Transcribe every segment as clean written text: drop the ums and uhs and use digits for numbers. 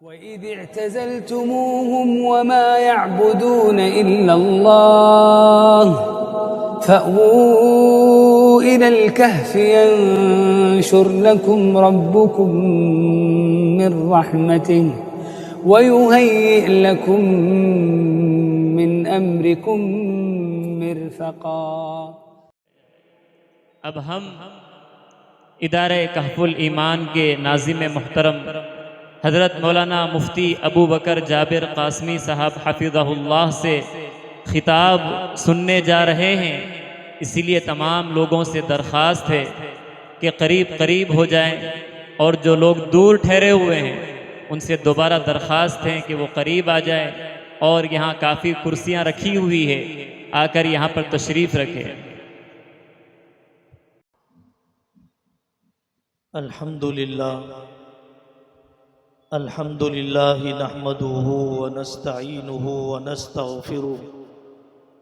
وَإِذِ اعْتَزَلْتُمُوهُمْ وَمَا يَعْبُدُونَ إِلَّا اللَّهَ فَأْوُوا إِلَى الْكَهْفِ يَنشُرْ لَكُمْ رَبُّكُمْ مِنْ رَحْمَتِهِ وَيُهَيِّئْ لَكُمْ مِنْ أَمْرِكُمْ مِرْفَقًا۔ اب ہم ادارہ کہف الایمان کے ناظم محترم حضرت مولانا مفتی ابو بکر جابر قاسمی صاحب حفظہ اللہ سے خطاب سننے جا رہے ہیں، اسی لیے تمام لوگوں سے درخواست ہے کہ قریب قریب ہو جائیں، اور جو لوگ دور ٹھہرے ہوئے ہیں ان سے دوبارہ درخواست ہے کہ وہ قریب آ جائیں، اور یہاں کافی کرسیاں رکھی ہوئی ہے، آ کر یہاں پر تشریف رکھیں۔ الحمد للہ نحمده ونستعینه ونستغفره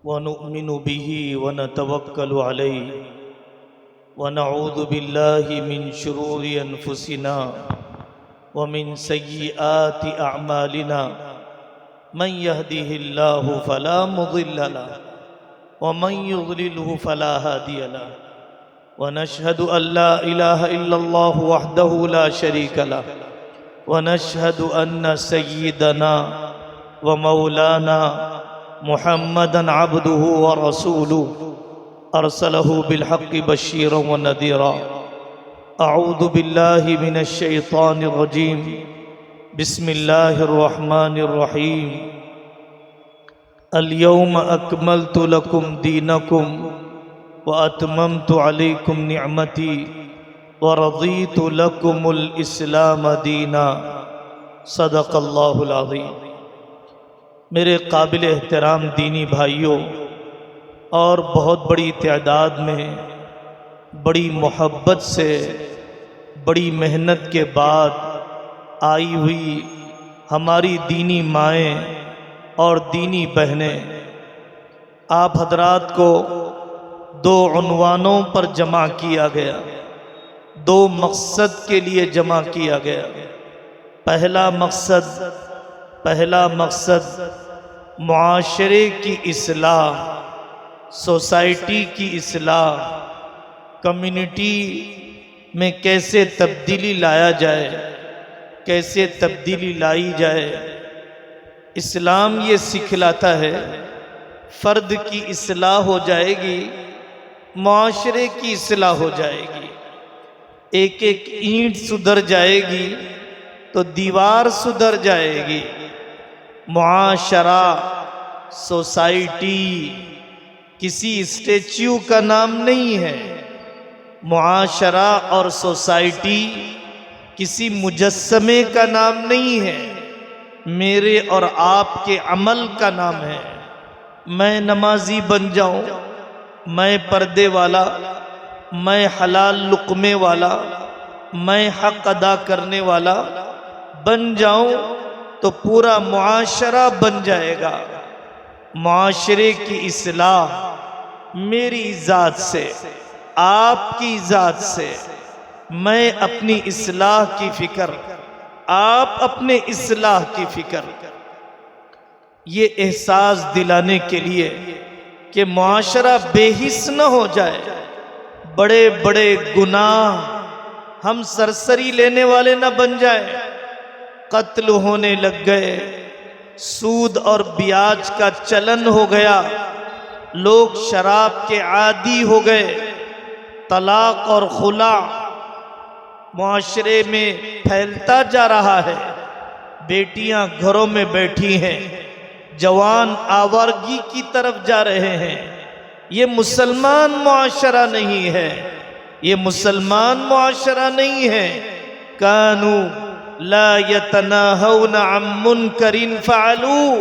ونؤمن به ونتوکل علیہ ونعوذ باللہ من شرور انفسنا ومن سیئات اعمالنا من يهده اللہ فلا مضل له ومن يضلله فلا هادی له ونشهد ان لا الہ الا اللہ وحدہ لا شریک له ونشهد ان سیدنا ومولانا محمدا عبده ورسوله ارسله بالحق بشیرا ونذیرا۔ اعوذ باللہ من الشیطان الرجیم، بسم اللہ الرحمن الرحیم۔ اليوم اکملت لکم دینکم واتممت علیکم نعمتی ورضیت لکم الاسلام دینا۔ صدق اللہ العظیم۔ میرے قابل احترام دینی بھائیوں، اور بہت بڑی تعداد میں بڑی محبت سے بڑی محنت کے بعد آئی ہوئی ہماری دینی مائیں اور دینی بہنیں، آپ حضرات کو دو عنوانوں پر جمع کیا گیا، دو مقصد کے لیے جمع کیا گیا۔ پہلا مقصد معاشرے کی اصلاح، سوسائٹی کی اصلاح، کمیونٹی میں کیسے تبدیلی لایا جائے، کیسے تبدیلی لائی جائے۔ اسلام یہ سکھلاتا ہے فرد کی اصلاح ہو جائے گی، معاشرے کی اصلاح ہو جائے گی۔ ایک ایک اینٹ سدھر جائے گی تو دیوار سدھر جائے گی۔ معاشرہ، سوسائٹی کسی اسٹیچیو کا نام نہیں ہے، معاشرہ اور سوسائٹی کسی مجسمے کا نام نہیں ہے، میرے اور آپ کے عمل کا نام ہے۔ میں نمازی بن جاؤں، میں پردے والا، میں حلال لقمے والا، میں حق ادا کرنے والا بن جاؤں تو پورا معاشرہ بن جائے گا۔ معاشرے کی اصلاح میری ذات سے، آپ کی ذات سے، میں اپنی اصلاح کی فکر، آپ اپنے اصلاح کی فکر، یہ احساس دلانے کے لیے کہ معاشرہ بے حس نہ ہو جائے۔ بڑے بڑے گناہ ہم سرسری لینے والے نہ بن جائیں۔ قتل ہونے لگ گئے، سود اور بیاج کا چلن ہو گیا، لوگ شراب کے عادی ہو گئے، طلاق اور خلع معاشرے میں پھیلتا جا رہا ہے، بیٹیاں گھروں میں بیٹھی ہیں، جوان آوارگی کی طرف جا رہے ہیں۔ یہ مسلمان معاشرہ نہیں ہے، یہ مسلمان معاشرہ نہیں ہے۔ کانوا لا یتناہون عن منکر فعلوہ۔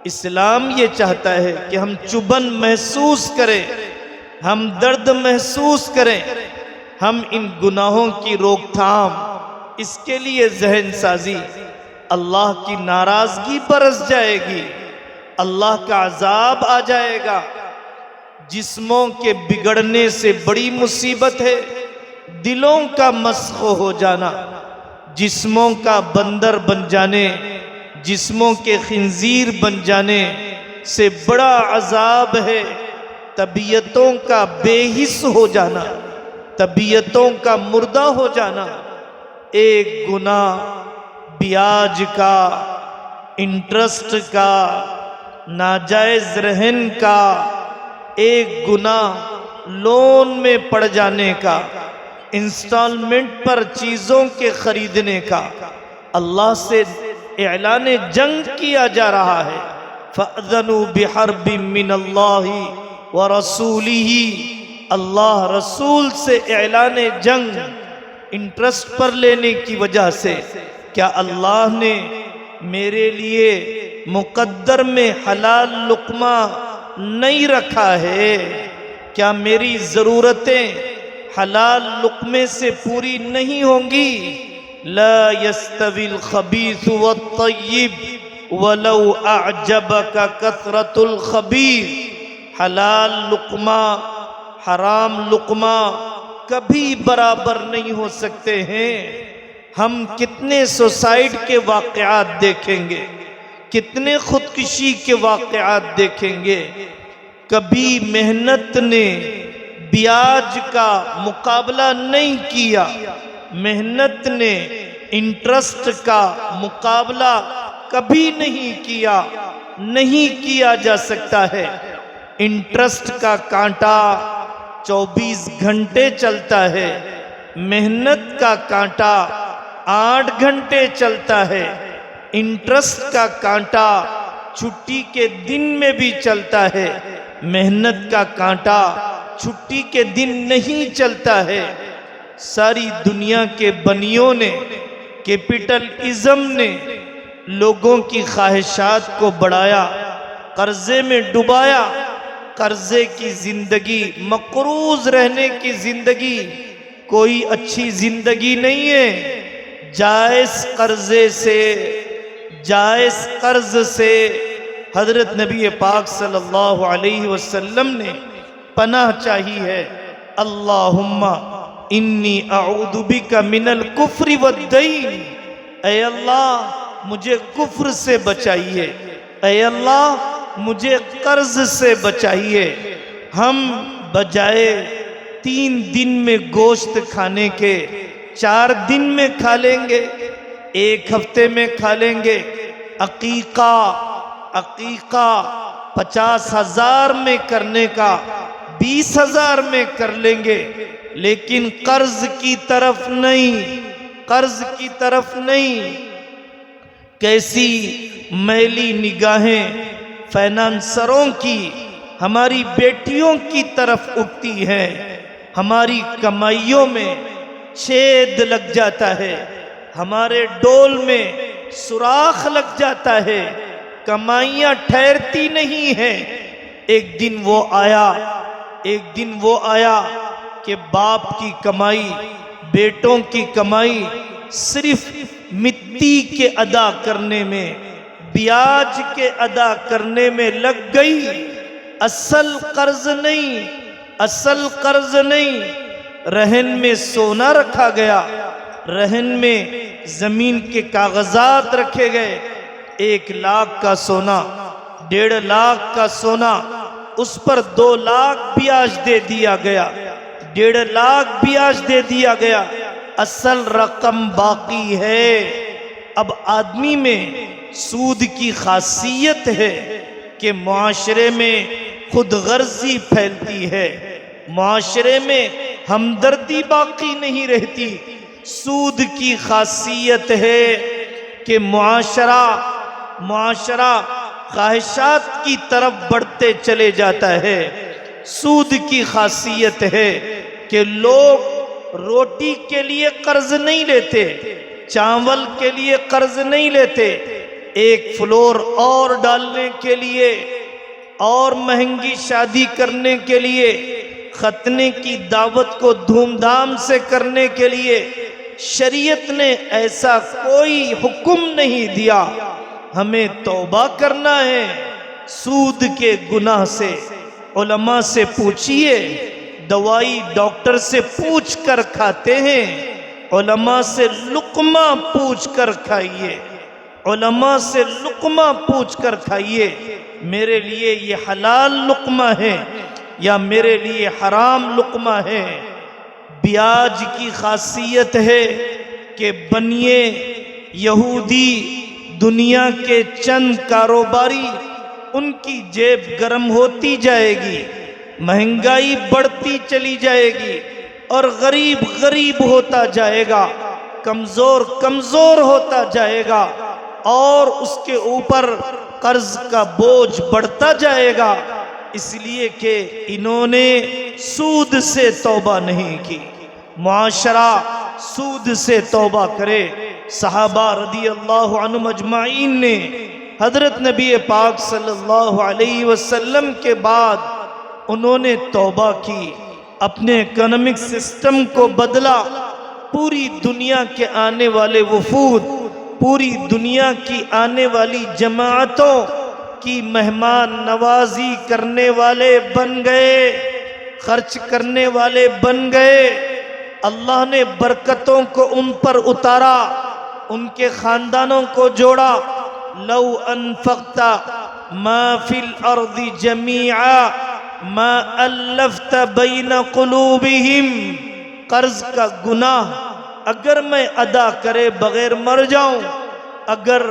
اسلام یہ چاہتا ہے کہ ہم چبھن محسوس کریں، ہم درد محسوس کریں، ہم ان گناہوں کی روک تھام، اس کے لیے ذہن سازی۔ اللہ کی ناراضگی برس جائے گی، اللہ کا عذاب آ جائے گا۔ جسموں کے بگڑنے سے بڑی مصیبت ہے دلوں کا مسخ ہو جانا۔ جسموں کا بندر بن جانے، جسموں کے خنزیر بن جانے سے بڑا عذاب ہے طبیعتوں کا بے حس ہو جانا، طبیعتوں کا مردہ ہو جانا۔ ایک گناہ بیاج کا، انٹرسٹ کا، ناجائز رہن کا، ایک گناہ لون میں پڑ جانے کا، انسٹالمنٹ پر چیزوں کے خریدنے کا، اللہ سے اعلان جنگ کیا جا رہا ہے۔ فَأْذَنُوا بِحَرْبٍ مِّنَ اللَّهِ وَرَسُولِهِ، اللہ رسول سے اعلان جنگ انٹرسٹ پر لینے کی وجہ سے۔ کیا اللہ نے میرے لیے مقدر میں حلال لقمہ نہیں رکھا ہے؟ کیا میری ضرورتیں حلال لقمے سے پوری نہیں ہوں گی؟ لا يستوي الخبيث والطيب ولو اعجبك كثرة الخبيث، حلال لقمہ حرام لقمہ کبھی برابر نہیں ہو سکتے ہیں۔ ہم کتنے سوسائڈ کے واقعات دیکھیں گے، کتنے خودکشی کے واقعات دیکھیں گے۔ کبھی محنت نے بیاج کا مقابلہ نہیں کیا، محنت نے انٹرسٹ کا مقابلہ کبھی نہیں کیا، نہیں کیا جا سکتا ہے۔ انٹرسٹ کا کانٹا 24 گھنٹے چلتا ہے، محنت کا کانٹا 8 گھنٹے چلتا ہے۔ انٹرسٹ کا کانٹا چھٹی کے دن میں بھی چلتا ہے، محنت کا کانٹا چھٹی کے دن نہیں چلتا ہے۔ ساری دنیا کے بنیوں نے، کیپٹلزم نے لوگوں کی خواہشات کو بڑھایا، قرضے میں ڈبایا۔ قرضے کی زندگی، مقروض رہنے کی زندگی کوئی اچھی زندگی نہیں ہے۔ جائز قرضے سے، جائز قرض سے حضرت نبی پاک صلی اللہ علیہ وسلم نے پناہ چاہی ہے۔ اللہم انی اعوذ بک من الکفر والدین، اے اللہ مجھے کفر سے بچائیے، اے اللہ مجھے قرض سے بچائیے۔ ہم بجائے 3 دن میں گوشت کھانے کے 4 دن میں کھا لیں گے، 1 ہفتے میں کھا لیں گے۔ عقیقہ 50,000 میں کرنے کا 20,000 میں کر لیں گے، لیکن قرض کی طرف نہیں، قرض کی طرف نہیں۔ کیسی میلی نگاہیں فائنانسروں کی ہماری بیٹیوں کی طرف اٹھتی ہیں۔ ہماری کمائیوں میں چھید لگ جاتا ہے، ہمارے ڈول میں سوراخ لگ جاتا ہے، کمائیاں ٹھہرتی نہیں ہیں۔ ایک دن وہ آیا کہ باپ کی کمائی، بیٹوں کی کمائی صرف مٹی کے ادا کرنے میں، بیاج کے ادا کرنے میں لگ گئی، اصل قرض نہیں، اصل قرض نہیں۔ رہن میں سونا رکھا گیا، رہن میں زمین کے کاغذات رکھے گئے، 1 لاکھ کا سونا، 1.5 لاکھ کا سونا، اس پر 2 لاکھ بیاج دے دیا گیا، 1.5 لاکھ بیاج دے دیا گیا، اصل رقم باقی ہے۔ اب آدمی میں سود کی خاصیت ہے کہ معاشرے میں خود غرضی پھیلتی ہے، معاشرے میں ہمدردی باقی نہیں رہتی۔ سود کی خاصیت ہے کہ معاشرہ خواہشات کی طرف بڑھتے چلے جاتا ہے۔ سود کی خاصیت ہے کہ لوگ روٹی کے لیے قرض نہیں لیتے، چاول کے لیے قرض نہیں لیتے، 1 فلور اور ڈالنے کے لیے، اور مہنگی شادی کرنے کے لیے، ختنے کی دعوت کو دھوم دھام سے کرنے کے لیے شریعت نے ایسا کوئی حکم نہیں دیا۔ ہمیں توبہ کرنا ہے سود کے گناہ سے۔ علماء سے پوچھئے، دوائی ڈاکٹر سے پوچھ کر کھاتے ہیں، علماء سے لقمہ پوچھ کر کھائیے، علماء سے لقمہ پوچھ کر کھائیے، میرے لیے یہ حلال لقمہ ہے یا میرے لیے حرام لقمہ ہے۔ بیاج کی خاصیت ہے کہ بنیے یہودی دنیا کے چند کاروباری، ان کی جیب گرم ہوتی جائے گی، مہنگائی بڑھتی چلی جائے گی، اور غریب غریب ہوتا جائے گا، کمزور کمزور ہوتا جائے گا، اور اس کے اوپر قرض کا بوجھ بڑھتا جائے گا، اس لیے کہ انہوں نے سود سے توبہ نہیں کی۔ معاشرہ سود سے توبہ کرے۔ صحابہ رضی اللہ عنہم اجمعین نے حضرت نبی پاک صلی اللہ علیہ وسلم کے بعد انہوں نے توبہ کی، اپنے اکنامک سسٹم کو بدلا، پوری دنیا کے آنے والے وفود، پوری دنیا کی آنے والی جماعتوں کی مہمان نوازی کرنے والے بن گئے، خرچ کرنے والے بن گئے۔ اللہ نے برکتوں کو ان پر اتارا، ان کے خاندانوں کو جوڑا۔ لو انفقت ما فی الارض جمیعا ما الفت بین قلوبہم۔ قرض کا گناہ اگر میں ادا کرے بغیر مر جاؤں، اگر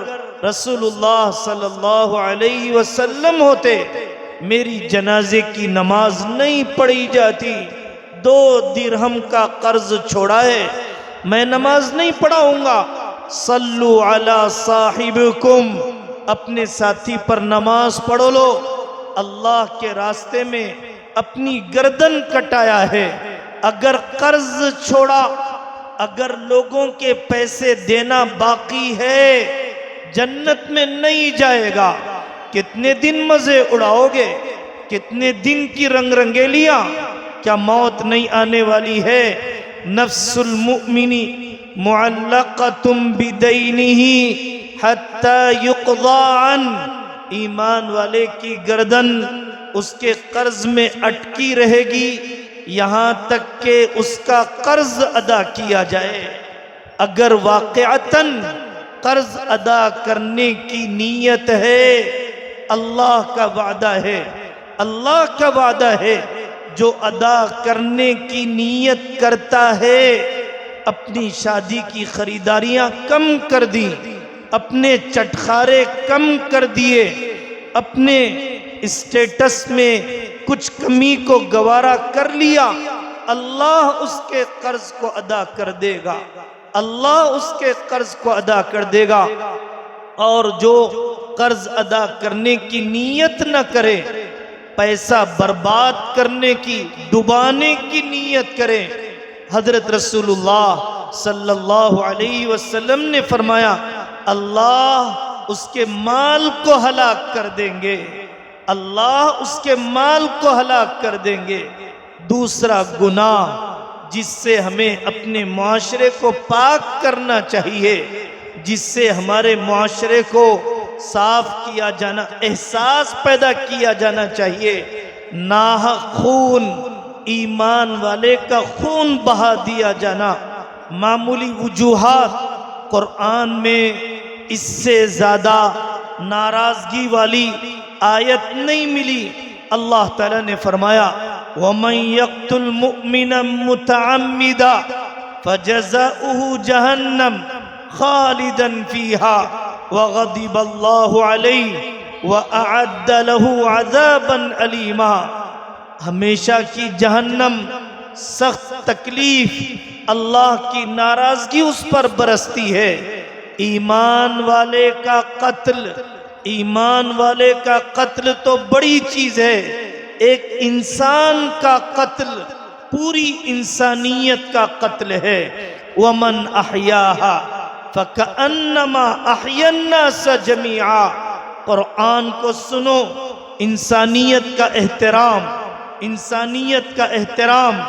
رسول اللہ صلی اللہ علیہ وسلم ہوتے، میری جنازے کی نماز نہیں پڑھی جاتی۔ 2 درہم کا قرض چھوڑا ہے، میں نماز نہیں پڑھاؤں گا۔ صلو علی صاحبکم، اپنے ساتھی پر نماز پڑھو لو۔ اللہ کے راستے میں اپنی گردن کٹایا ہے، اگر قرض چھوڑا، اگر لوگوں کے پیسے دینا باقی ہے، جنت میں نہیں جائے گا۔ کتنے دن مزے اڑاؤ گے، کتنے دن کی رنگ رنگیلیاں، کیا موت نہیں آنے والی ہے؟ نفس المؤمن معلقۃ بدینہ حتی یقضی عنہ، ایمان والے کی گردن اس کے قرض میں اٹکی رہے گی یہاں تک کہ اس کا قرض ادا کیا جائے۔ اگر واقعتاً قرض ادا کرنے کی نیت ہے، اللہ کا وعدہ ہے، اللہ کا وعدہ ہے، جو ادا کرنے کی نیت کرتا ہے، اپنی شادی کی خریداریاں کم کر دی، اپنے چٹخارے کم کر دیے، اپنے اسٹیٹس میں کچھ کمی کو گوارا کر لیا، اللہ اس کے قرض کو ادا کر دے گا، اللہ اس کے قرض کو ادا کر دے گا۔ اور جو قرض ادا کرنے کی نیت نہ کرے، پیسہ برباد کرنے کی، ڈبانے کی نیت کرے، حضرت رسول اللہ صلی اللہ علیہ وسلم نے فرمایا اللہ اس کے مال کو ہلاک کر دیں گے، اللہ اس کے مال کو ہلاک کر دیں گے۔ دوسرا گناہ جس سے ہمیں اپنے معاشرے کو پاک کرنا چاہیے، جس سے ہمارے معاشرے کو صاف کیا جانا، احساس پیدا کیا جانا چاہیے، ناحق خون، ایمان والے کا خون بہا دیا جانا، معمولی وجوہات۔ قرآن میں اس سے زیادہ ناراضگی والی آیت نہیں ملی۔ اللہ تعالیٰ نے فرمایا وَمَن يَقْتُلْ مُؤْمِنًا مُتَعَمِّدًا فَجَزَاؤُهُ جَهَنَّمُ خَالِدًا فِيهَا وَغَضِبَ اللَّهُ عَلَيْهِ وَأَعَدَّ لَهُ عَذَابًا أَلِيمًا، ہمیشہ کی جہنم، سخت تکلیف، اللہ کی ناراضگی اس پر برستی ہے۔ ایمان والے کا قتل، ایمان والے کا قتل تو بڑی چیز ہے، ایک انسان کا قتل پوری انسانیت کا قتل ہے۔ وَمَنْ أَحْيَاهَا فَكَأَنَّمَا أَحْيَا النَّاسَ جَمِيعًا۔ قرآن کو سنو، انسانیت کا احترام، انسانیت کا احترام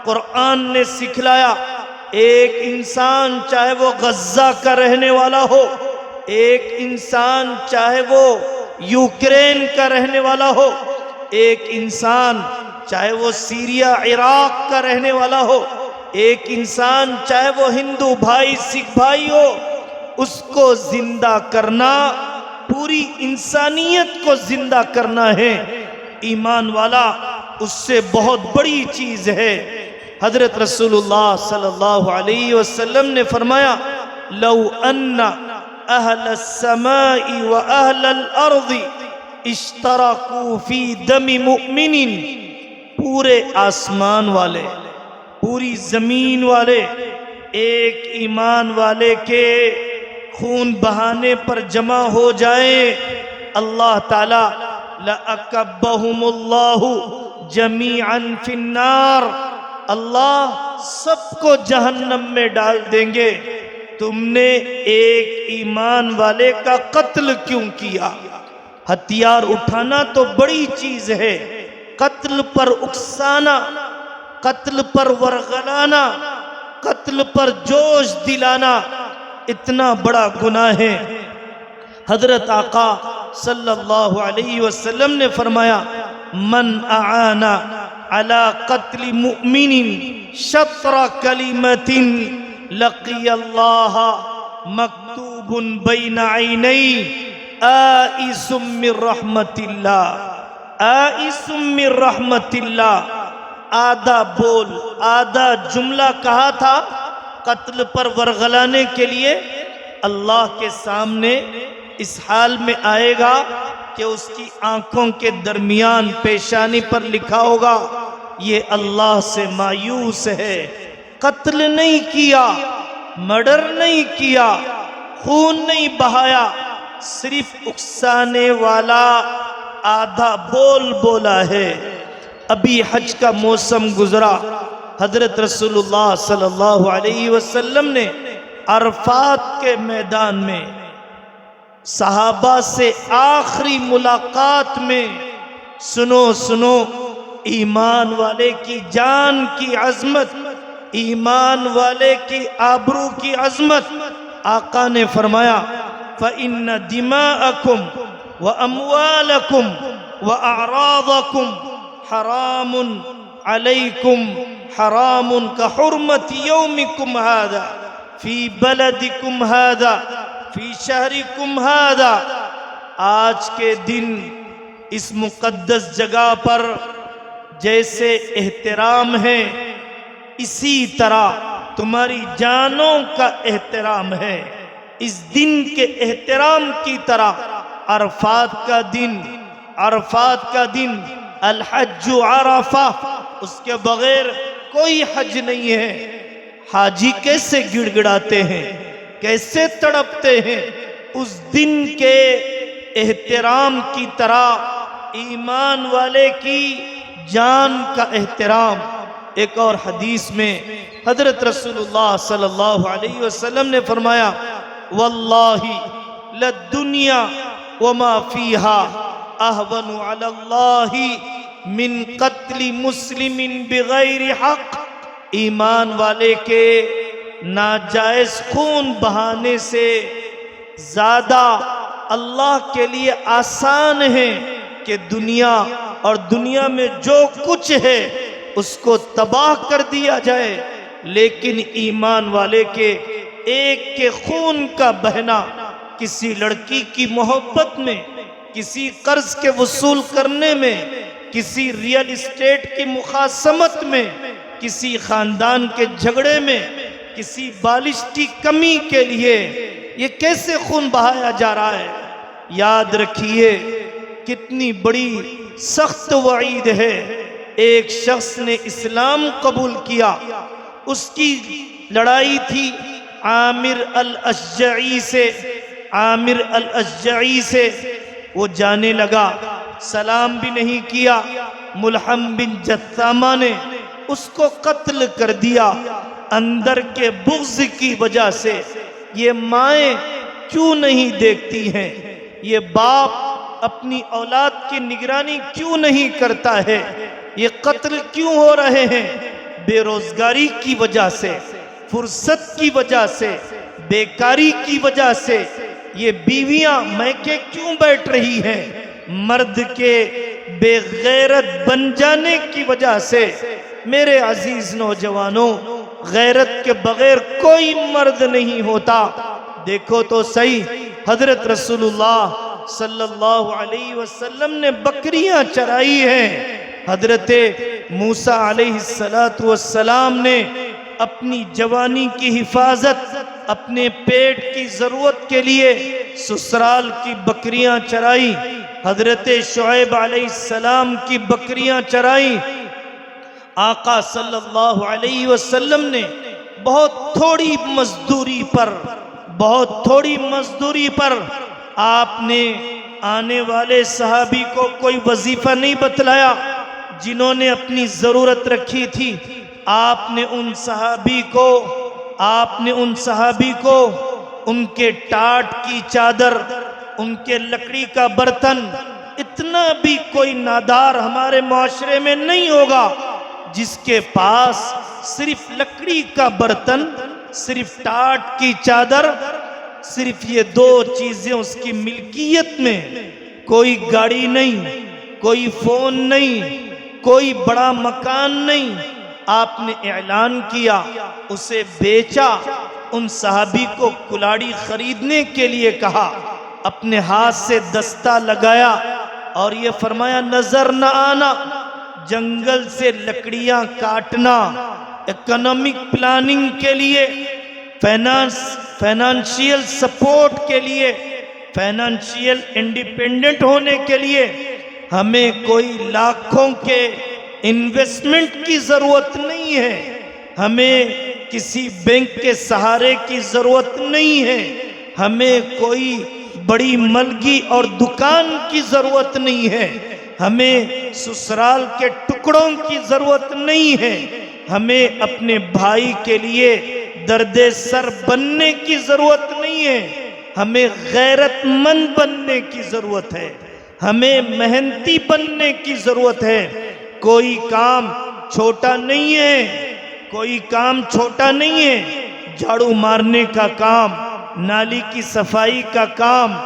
قرآن نے سکھلایا۔ ایک انسان چاہے وہ غزہ کا رہنے والا ہو، ایک انسان چاہے وہ یوکرین کا رہنے والا ہو، ایک انسان چاہے وہ سیریا عراق کا رہنے والا ہو، ایک انسان چاہے وہ ہندو بھائی سکھ بھائی ہو، اس کو زندہ کرنا پوری انسانیت کو زندہ کرنا ہے۔ ایمان والا اس سے بہت بڑی چیز ہے۔ حضرت رسول اللہ صلی اللہ علیہ وسلم نے فرمایا لو ان اہل السماء و اہل الارض اشترکوا فی دم مؤمن، پورے آسمان والے پوری زمین والے ایک ایمان والے کے خون بہانے پر جمع ہو جائیں، اللہ تعالی لَأَكَبَّهُمُ اللَّهُ جَمِيعًا فِي النَّارِ، اللہ سب کو جہنم میں ڈال دیں گے۔ تم نے ایک ایمان والے کا قتل کیوں کیا؟ ہتھیار اٹھانا تو بڑی چیز ہے، قتل پر اکسانا، قتل پر ورغلانا، قتل پر جوش دلانا اتنا بڑا گناہ ہے۔ حضرت آقا صلی اللہ علیہ وسلم نے فرمایا من اعانا علی قتل مؤمن شطر کلمت لقی اللہ مکتوب بین عینی آئس من رحمت اللہ، آئس من رحمت اللہ۔ آدھا بول آدھا جملہ کہا تھا قتل پر ورغلانے کے لیے، اللہ کے سامنے اس حال میں آئے گا کہ اس کی آنکھوں کے درمیان پیشانی پر لکھا ہوگا یہ اللہ سے مایوس ہے، قتل نہیں کیا، مرڈر نہیں کیا، خون نہیں بہایا، صرف اکسانے والا آدھا بول بولا ہے۔ ابھی حج کا موسم گزرا، حضرت رسول اللہ صلی اللہ علیہ وسلم نے عرفات کے میدان میں صحابہ سے آخری ملاقات میں سنو ایمان والے کی جان کی عظمت، ایمان والے کی آبرو کی عظمت، آقا نے فرمایا فَإِنَّ دِمَاءَكُمْ وَأَمْوَالَكُمْ وَأَعْرَاضَكُمْ حرام علیکم حرام کحرمت یومکم هذا فی بلدکم هذا فی شہرکم هذا، آج کے دن اس مقدس جگہ پر جیسے احترام ہے اسی طرح تمہاری جانوں کا احترام ہے۔ اس دن کے احترام کی طرح عرفات کا دن الحج عرفہ، اس کے بغیر کوئی حج نہیں ہے۔ حاجی کیسے گڑ گڑاتے ہیں، کیسے تڑپتے ہیں، اس دن کے احترام کی طرح ایمان والے کی جان کا احترام۔ ایک اور حدیث میں حضرت رسول اللہ صلی اللہ علیہ وسلم نے فرمایا واللہ للدنیا وما فیہا اہون علی اللہ من قتل مسلم بغیر حق، ایمان والے کے ناجائز خون بہانے سے زیادہ اللہ کے لیے آسان ہے کہ دنیا اور دنیا میں جو کچھ ہے اس کو تباہ کر دیا جائے، لیکن ایمان والے کے ایک کے خون کا بہنا کسی لڑکی کی محبت میں، کسی قرض کے وصول کرنے میں، کسی ریل اسٹیٹ کی مخاصمت میں، کسی خاندان کے جھگڑے میں، کسی بالشتی کمی کے لیے یہ کیسے خون بہایا جا رہا ہے؟ یاد رکھیے کتنی بڑی سخت وعید ہے۔ ایک شخص نے اسلام قبول کیا، اس کی لڑائی تھی عامر الاشجعی سے، وہ جانے لگا، سلام بھی نہیں کیا، ملحم بن جثامہ نے اس کو قتل کر دیا اندر کے بغض کی وجہ سے۔ یہ مائیں کیوں نہیں دیکھتی ہیں، یہ باپ اپنی اولاد کی نگرانی کیوں نہیں کرتا ہے؟ یہ قتل کیوں ہو رہے ہیں؟ بے روزگاری کی وجہ سے، فرصت کی وجہ سے، بیکاری کی وجہ سے۔ یہ بیویاں میکے کیوں بیٹھ رہی ہیں؟ مرد کے بے غیرت بن جانے کی وجہ سے۔ میرے عزیز نوجوانوں، غیرت کے بغیر کوئی مرد نہیں ہوتا۔ دیکھو تو صحیح، حضرت رسول اللہ صلی اللہ علیہ وسلم نے بکریاں چرائی ہیں، حضرت موسیٰ علیہ السلام نے اپنی جوانی کی حفاظت، اپنے پیٹ کی ضرورت کے لیے سسرال کی بکریاں چرائی، حضرت شعیب علیہ السلام کی بکریاں چرائی۔ آقا صلی اللہ علیہ وسلم نے بہت تھوڑی مزدوری پر آپ نے آنے والے صحابی کو کوئی وظیفہ نہیں بتلایا جنہوں نے اپنی ضرورت رکھی تھی۔ آپ نے ان صحابی کو ان کے ٹاٹ کی چادر، ان کے لکڑی کا برتن، اتنا بھی کوئی نادار ہمارے معاشرے میں نہیں ہوگا جس کے پاس صرف لکڑی کا برتن، صرف ٹاٹ کی چادر، صرف یہ دو چیزیں اس کی ملکیت میں، کوئی گاڑی نہیں، کوئی فون نہیں، کوئی بڑا مکان نہیں۔ آپ نے اعلان کیا، اسے بیچا، ان صحابی کو کلاڑی خریدنے کے لیے کہا، اپنے ہاتھ سے دستہ لگایا اور یہ فرمایا نظر نہ آنا، جنگل سے لکڑیاں کاٹنا، اکنامک پلاننگ کے لیے، فائنانشیل سپورٹ کے لیے، فائنانشیل انڈیپینڈنٹ ہونے کے لیے ہمیں کوئی لاکھوں کے انویسٹمنٹ کی ضرورت نہیں ہے، ہمیں کسی بینک کے سہارے کی ضرورت نہیں ہے، ہمیں کوئی بڑی ملگی اور دکان کی ضرورت نہیں ہے، ہمیں سسرال کے ٹکڑوں کی ضرورت نہیں ہے، ہمیں اپنے بھائی کے لیے درد سر بننے کی ضرورت نہیں ہے، ہمیں غیرت مند بننے کی ضرورت ہے، ہمیں محنتی بننے کی ضرورت ہے۔ کوئی کام چھوٹا نہیں ہے، کوئی کام چھوٹا نہیں ہے، جھاڑو مارنے کا کام، نالی کی صفائی کا کام،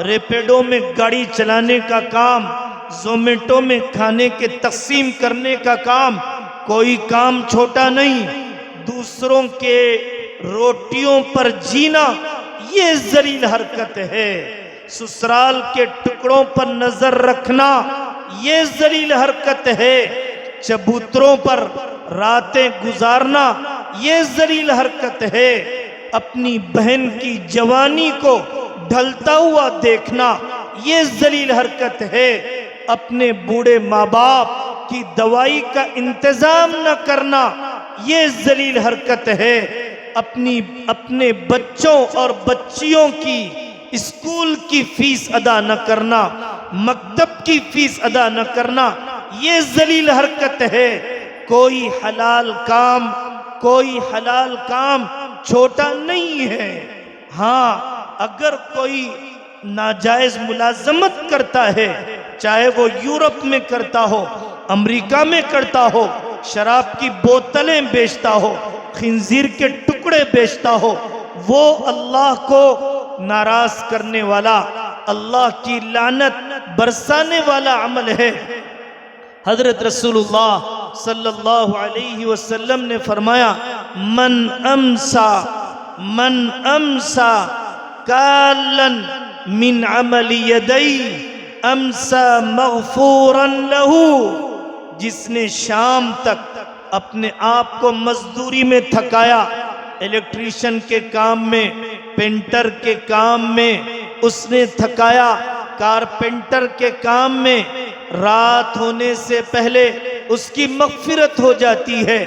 ریپیڈو میں گاڑی چلانے کا کام، زومیٹو میں کھانے کے تقسیم کرنے کا کام، کوئی کام چھوٹا نہیں۔ دوسروں کے روٹیوں پر جینا یہ ذلیل حرکت ہے، سسرال کے ٹکڑوں پر نظر رکھنا یہ ذلیل حرکت ہے، چبوتروں پر راتیں گزارنا یہ ذلیل حرکت ہے، اپنی بہن کی جوانی کو ڈھلتا ہوا دیکھنا یہ ذلیل حرکت ہے، اپنے بوڑھے ماں باپ کی دوائی کا انتظام نہ کرنا یہ ذلیل حرکت ہے، اپنے بچوں اور بچیوں کی اسکول کی فیس ادا نہ کرنا، مکتب کی فیس ادا نہ کرنا یہ ذلیل حرکت ہے۔ کوئی حلال کام چھوٹا نہیں ہے۔ ہاں اگر کوئی ناجائز ملازمت کرتا ہے، چاہے وہ یورپ میں کرتا ہو، امریکہ میں کرتا ہو، شراب کی بوتلیں بیچتا ہو، خنزیر کے ٹکڑے بیچتا ہو، وہ اللہ کو ناراض کرنے والا، اللہ کی لعنت برسانے والا عمل ہے۔ حضرت رسول اللہ صلی اللہ علیہ وسلم نے فرمایا من امسا کالن من عمل یدی امسا مغفورا لہو، جس نے شام تک اپنے آپ کو مزدوری میں تھکایا، الیکٹریشین کے کام میں، پینٹر کے کام میں اس نے تھکایا، کارپینٹر کے کام میں، رات ہونے سے پہلے اس کی مغفرت ہو جاتی ہے،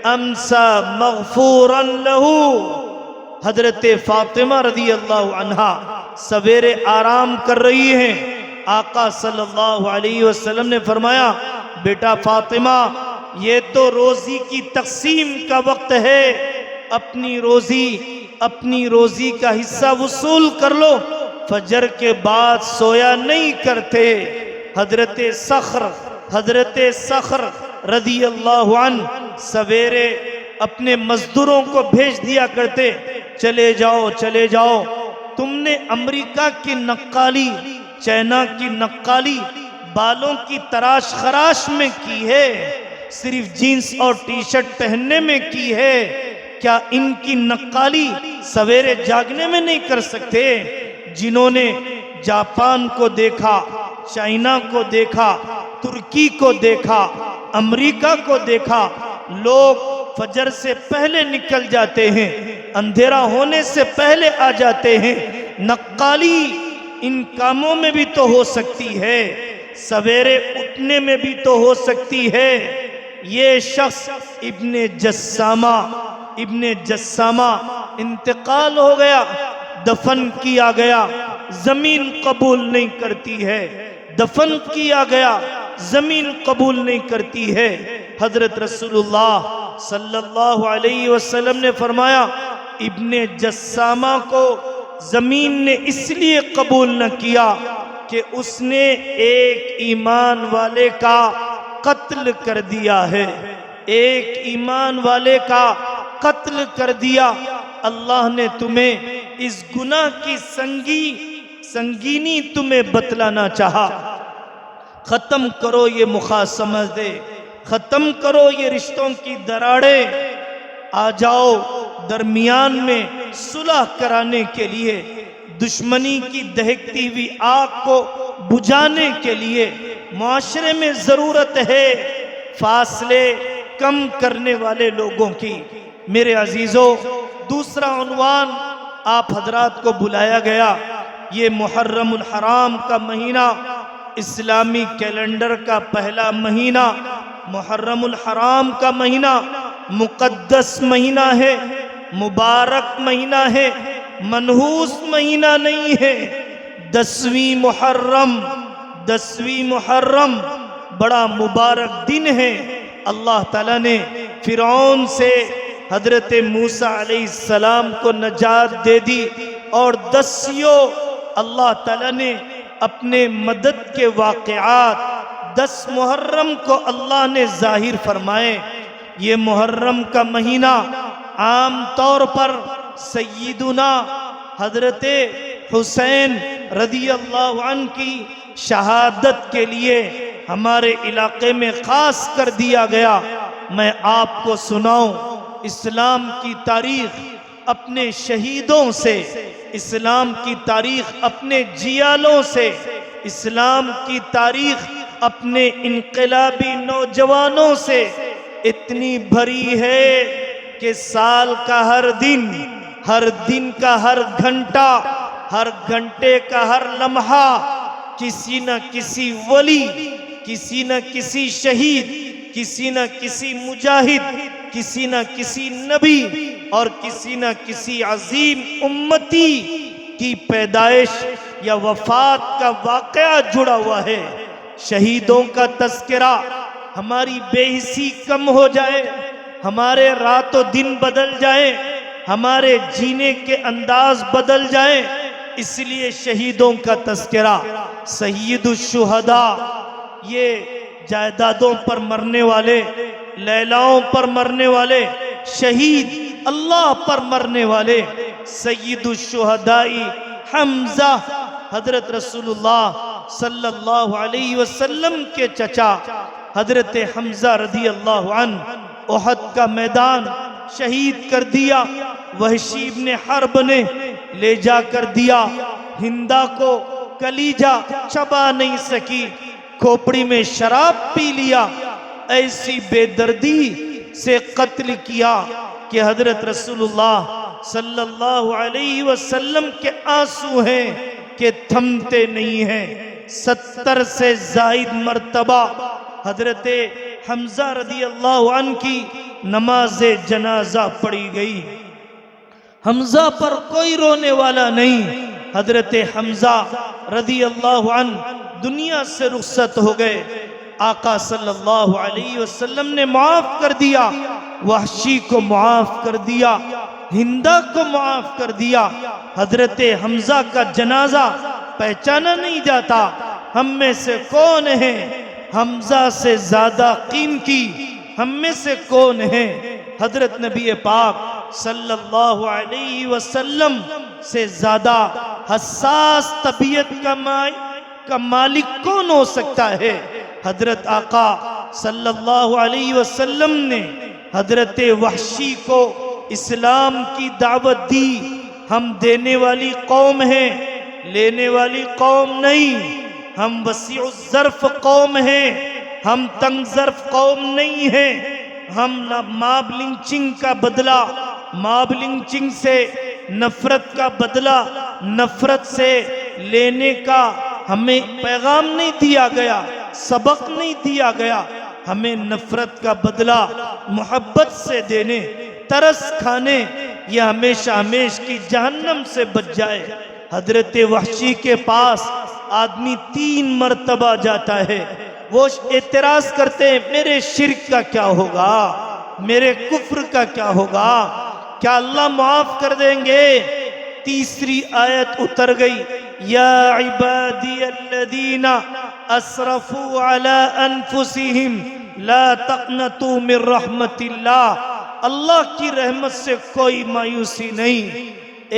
امسا مغفورا لہو۔ حضرت فاطمہ رضی اللہ عنہا سویرے آرام کر رہی ہیں، آقا صلی اللہ علیہ وسلم نے فرمایا بیٹا فاطمہ یہ تو روزی کی تقسیم کا وقت ہے، اپنی روزی کا حصہ وصول کر لو۔ فجر کے بعد سویا نہیں کرتے۔ حضرت صخر رضی اللہ عنہ سویرے اپنے مزدوروں کو بھیج دیا کرتے، چلے جاؤ تم نے امریکہ کی نقالی، چائنا کی نقالی بالوں کی تراش خراش میں کی ہے، صرف جینس اور ٹی شرٹ پہننے میں کی ہے، کیا ان کی نقالی سویرے جاگنے میں نہیں کر سکتے؟ جنہوں نے جاپان کو دیکھا، چائنا کو دیکھا، ترکی کو دیکھا، امریکہ کو دیکھا، لوگ فجر سے پہلے نکل جاتے ہیں، اندھیرا ہونے سے پہلے آ جاتے ہیں۔ نقالی ان کاموں میں بھی تو ہو سکتی ہے، سویرے اٹھنے میں بھی تو ہو سکتی ہے۔ یہ شخص ابن جسامہ انتقال ہو گیا، دفن کیا گیا، زمین قبول نہیں کرتی ہے، دفن کیا گیا، زمین قبول نہیں کرتی ہے۔ حضرت رسول اللہ صلی اللہ علیہ وسلم نے فرمایا ابن جسامہ کو زمین نے اس لیے قبول نہ کیا کہ اس نے ایک ایمان والے کا قتل کر دیا ہے، ایک ایمان والے کا قتل کر دیا۔ اللہ نے تمہیں اس گناہ کی سنگینی تمہیں بتلانا چاہا۔ ختم کرو یہ مخاصمتیں، ختم کرو یہ رشتوں کی دراڑیں، آ جاؤ درمیان میں صلح کرانے کے لیے، دشمنی کی دہکتی ہوئی آگ کو بجھانے کے لیے۔ معاشرے میں ضرورت ہے فاصلے کم کرنے والے لوگوں کی۔ میرے عزیزو، دوسرا عنوان آپ حضرات کو بلایا گیا، یہ محرم الحرام کا مہینہ، اسلامی کیلنڈر کا پہلا مہینہ، محرم الحرام کا مہینہ مقدس مہینہ ہے، مبارک مہینہ ہے، منحوس مہینہ نہیں ہے۔ 10ویں محرم بڑا مبارک دن ہے۔ اللہ تعالیٰ نے فرعون سے حضرت موسیٰ علیہ السلام کو نجات دے دی، اور دسیوں اللہ تعالیٰ نے اپنے مدد کے واقعات 10 محرم کو اللہ نے ظاہر فرمائے۔ یہ محرم کا مہینہ عام طور پر سیدنا حضرت حسین رضی اللہ عنہ کی شہادت کے لیے ہمارے علاقے میں خاص کر دیا گیا۔ میں آپ کو سناؤں اسلام کی تاریخ اپنے شہیدوں سے، اسلام کی تاریخ اپنے جیالوں سے، اسلام کی تاریخ اپنے انقلابی نوجوانوں سے اتنی بھری ہے کہ سال کا ہر دن کا ہر گھنٹہ، ہر گھنٹے کا ہر لمحہ کسی نہ کسی ولی، کسی نہ کسی شہید، کسی نہ کسی مجاہد، کسی نہ کسی نبی اور کسی نہ کسی عظیم امتی کی پیدائش یا وفات کا واقعہ جڑا ہوا ہے۔ شہیدوں کا تذکرہ، ہماری بے حسی کم ہو جائے، ہمارے رات و دن بدل جائیں، ہمارے جینے کے انداز بدل جائیں، اس لیے شہیدوں کا تذکرہ۔ سید الشہداء، یہ جائیدادوں پر مرنے والے، لیلاؤں پر مرنے والے، شہید اللہ پر مرنے والے۔ سید الشہداء حمزہ، حضرت رسول اللہ صلی اللہ علیہ وسلم کے چچا حضرت حمزہ رضی اللہ عنہ، احد کا میدان شہید کر دیا۔ وحشی بن حرب نے لے جا کر دیا، ہندا کو کلیجہ چبا نہیں سکی، کھوپڑی میں شراب پی لیا، ایسی بے دردی سے قتل کیا کہ حضرت رسول اللہ صلی اللہ علیہ وسلم کے آنسو ہیں کہ تھمتے نہیں ہیں۔ 70 سے زائد مرتبہ حضرت حمزہ رضی اللہ عنہ کی نماز جنازہ پڑھی گئی۔ حمزہ پر کوئی رونے والا نہیں۔ حضرت حمزہ رضی اللہ عنہ دنیا سے رخصت ہو گئے، آقا صلی اللہ علیہ وسلم نے معاف کر دیا، وحشی کو معاف کر دیا، ہندا کو معاف کر دیا۔ حضرت حمزہ کا جنازہ پہچانا نہیں جاتا۔ ہم میں سے کون ہے حمزہ سے زیادہ قیمتی؟ ہم میں سے کون ہے حضرت نبی پاک صلی اللہ علیہ وسلم سے زیادہ حساس طبیعت کا مالک کون ہو سکتا ہے؟ حضرت آقا صلی اللہ علیہ وسلم نے حضرت وحشی کو اسلام کی دعوت دی. ہم دینے والی قوم ہیں، لینے والی قوم نہیں. ہم وسیع الظرف قوم ہیں، ہم تنگ ظرف قوم نہیں ہیں. ہم ماب لنچنگ کا بدلہ ماب لنچنگ سے، نفرت کا بدلہ نفرت سے لینے کا ہمیں پیغام نہیں دیا گیا، سبق نہیں دیا گیا. ہمیں نفرت کا بدلہ محبت سے دینے، ترس کھانے، یہ ہمیشہ ہمیش کی جہنم سے بچ جائے. حضرت وحشی کے پاس آدمی 3 مرتبہ جاتا ہے. وہ اعتراض کرتے ہیں میرے شرک کا کیا ہوگا، میرے کفر کا کیا ہوگا، کیا اللہ معاف کر دیں گے؟ تیسری آیت اتر گئی، یا عبادی الذین اسرفوا علی انفسہم لا تقنطوا من رحمت اللہ. اللہ کی رحمت سے کوئی مایوسی نہیں.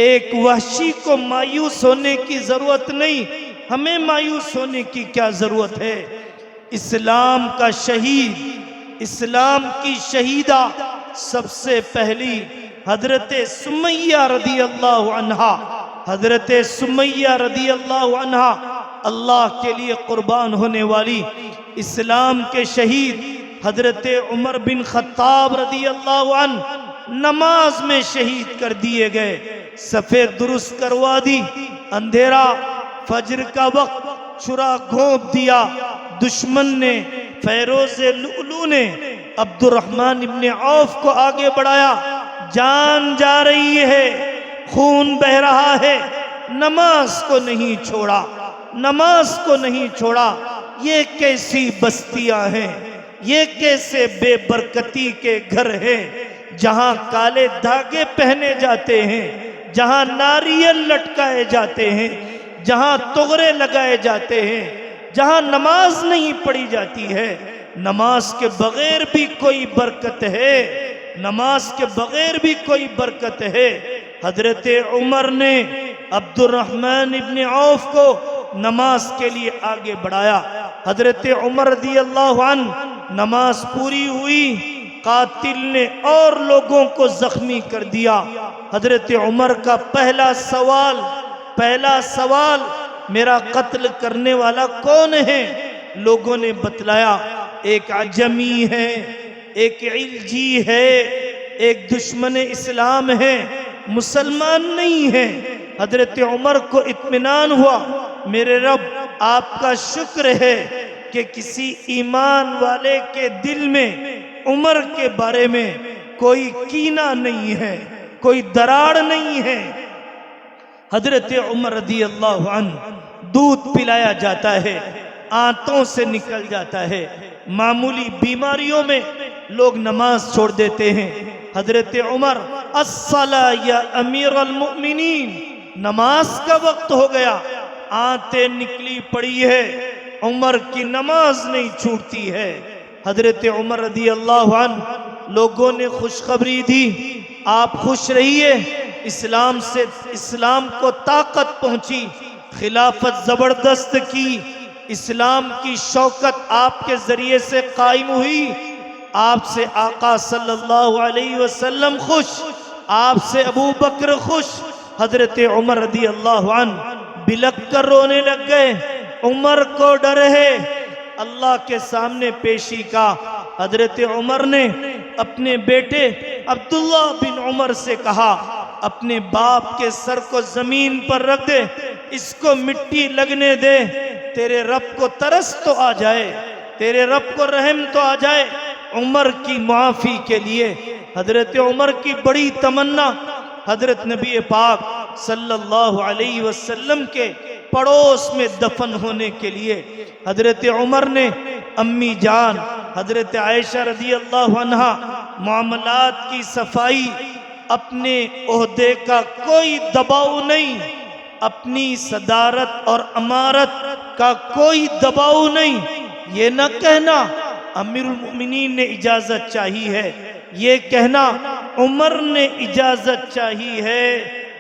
ایک وحشی کو مایوس ہونے کی ضرورت نہیں، ہمیں مایوس ہونے کی کیا ضرورت ہے؟ اسلام کا شہید، اسلام کی شہیدہ سب سے پہلی حضرت سمیہ رضی اللہ عنہا. حضرت سمیہ رضی اللہ عنہا اللہ کے لیے قربان ہونے والی. اسلام کے شہید حضرت عمر بن خطاب رضی اللہ عنہ نماز میں شہید کر دیے گئے. سفید درست کروا دی، اندھیرا فجر کا وقت چرا گھونپ دیا دشمن نے. فیروز لؤلؤ نے عبد الرحمن ابن عوف کو آگے بڑھایا، جان جا رہی ہے، خون بہ رہا ہے، نماز کو نہیں چھوڑا، نماز کو نہیں چھوڑا. یہ کیسی بستیاں ہیں، یہ کیسے بے برکتی کے گھر ہیں جہاں کالے دھاگے پہنے جاتے ہیں، جہاں ناریل لٹکائے جاتے ہیں، جہاں تغرے لگائے جاتے ہیں، جہاں نماز نہیں پڑھی جاتی ہے. نماز کے بغیر بھی کوئی برکت ہے، نماز کے بغیر بھی کوئی برکت ہے. حضرت عمر نے عبد الرحمن ابن عوف کو نماز کے لیے آگے بڑھایا. حضرت عمر رضی اللہ عنہ نماز پوری ہوئی، قاتل نے اور لوگوں کو زخمی کر دیا. حضرت عمر کا پہلا سوال میرا قتل کرنے والا کون ہے؟ لوگوں نے بتلایا ایک عجمی ہے، ایک علجی ہے، ایک دشمن اسلام ہے، مسلمان نہیں ہے. حضرت عمر کو اطمینان ہوا، میرے رب آپ کا شکر ہے کہ کسی ایمان والے کے دل میں عمر کے بارے میں کوئی کینہ نہیں ہے، کوئی دراڑ نہیں ہے. حضرت عمر رضی اللہ عنہ دودھ پلایا جاتا ہے، آنتوں سے نکل جاتا ہے، معمولی بیماریوں میں لوگ نماز چھوڑ دیتے ہیں. حضرت عمر الصلاۃ یا امیر المؤمنین، نماز کا وقت ہو گیا، آنتیں نکلی پڑی ہے، عمر کی نماز نہیں چھوٹتی ہے. حضرت عمر رضی اللہ عنہ لوگوں نے خوشخبری دی، آپ خوش رہیے، اسلام کو طاقت پہنچی، خلافت زبردست کی، اسلام کی شوکت آپ کے ذریعے سے قائم ہوئی. آپ سے آقا صلی اللہ علیہ وسلم خوش، آپ سے ابو بکر خوش. حضرت عمر رضی اللہ عنہ بلک کر رونے لگ گئے. عمر کو ڈر ہے اللہ کے سامنے پیشی کا. حضرت عمر نے اپنے بیٹے عبداللہ بن عمر سے کہا، اپنے باپ کے سر کو زمین پر رکھ دے، اس کو مٹی لگنے دے، تیرے رب کو ترس تو آ جائے، تیرے رب کو رحم تو آ جائے. عمر کی معافی کے لیے حضرت عمر کی بڑی تمنا حضرت نبی پاک صلی اللہ علیہ وسلم کے پڑوس میں دفن ہونے کے لیے حضرت عمر نے امی جان حضرت عائشہ رضی اللہ عنہا معاملات کی صفائی، اپنے عہدے کا کوئی دباؤ نہیں، اپنی صدارت اور امارت کا کوئی دباؤ نہیں. یہ نہ کہنا امیر المؤمنین نے اجازت چاہی ہے، یہ کہنا عمر نے اجازت چاہی ہے.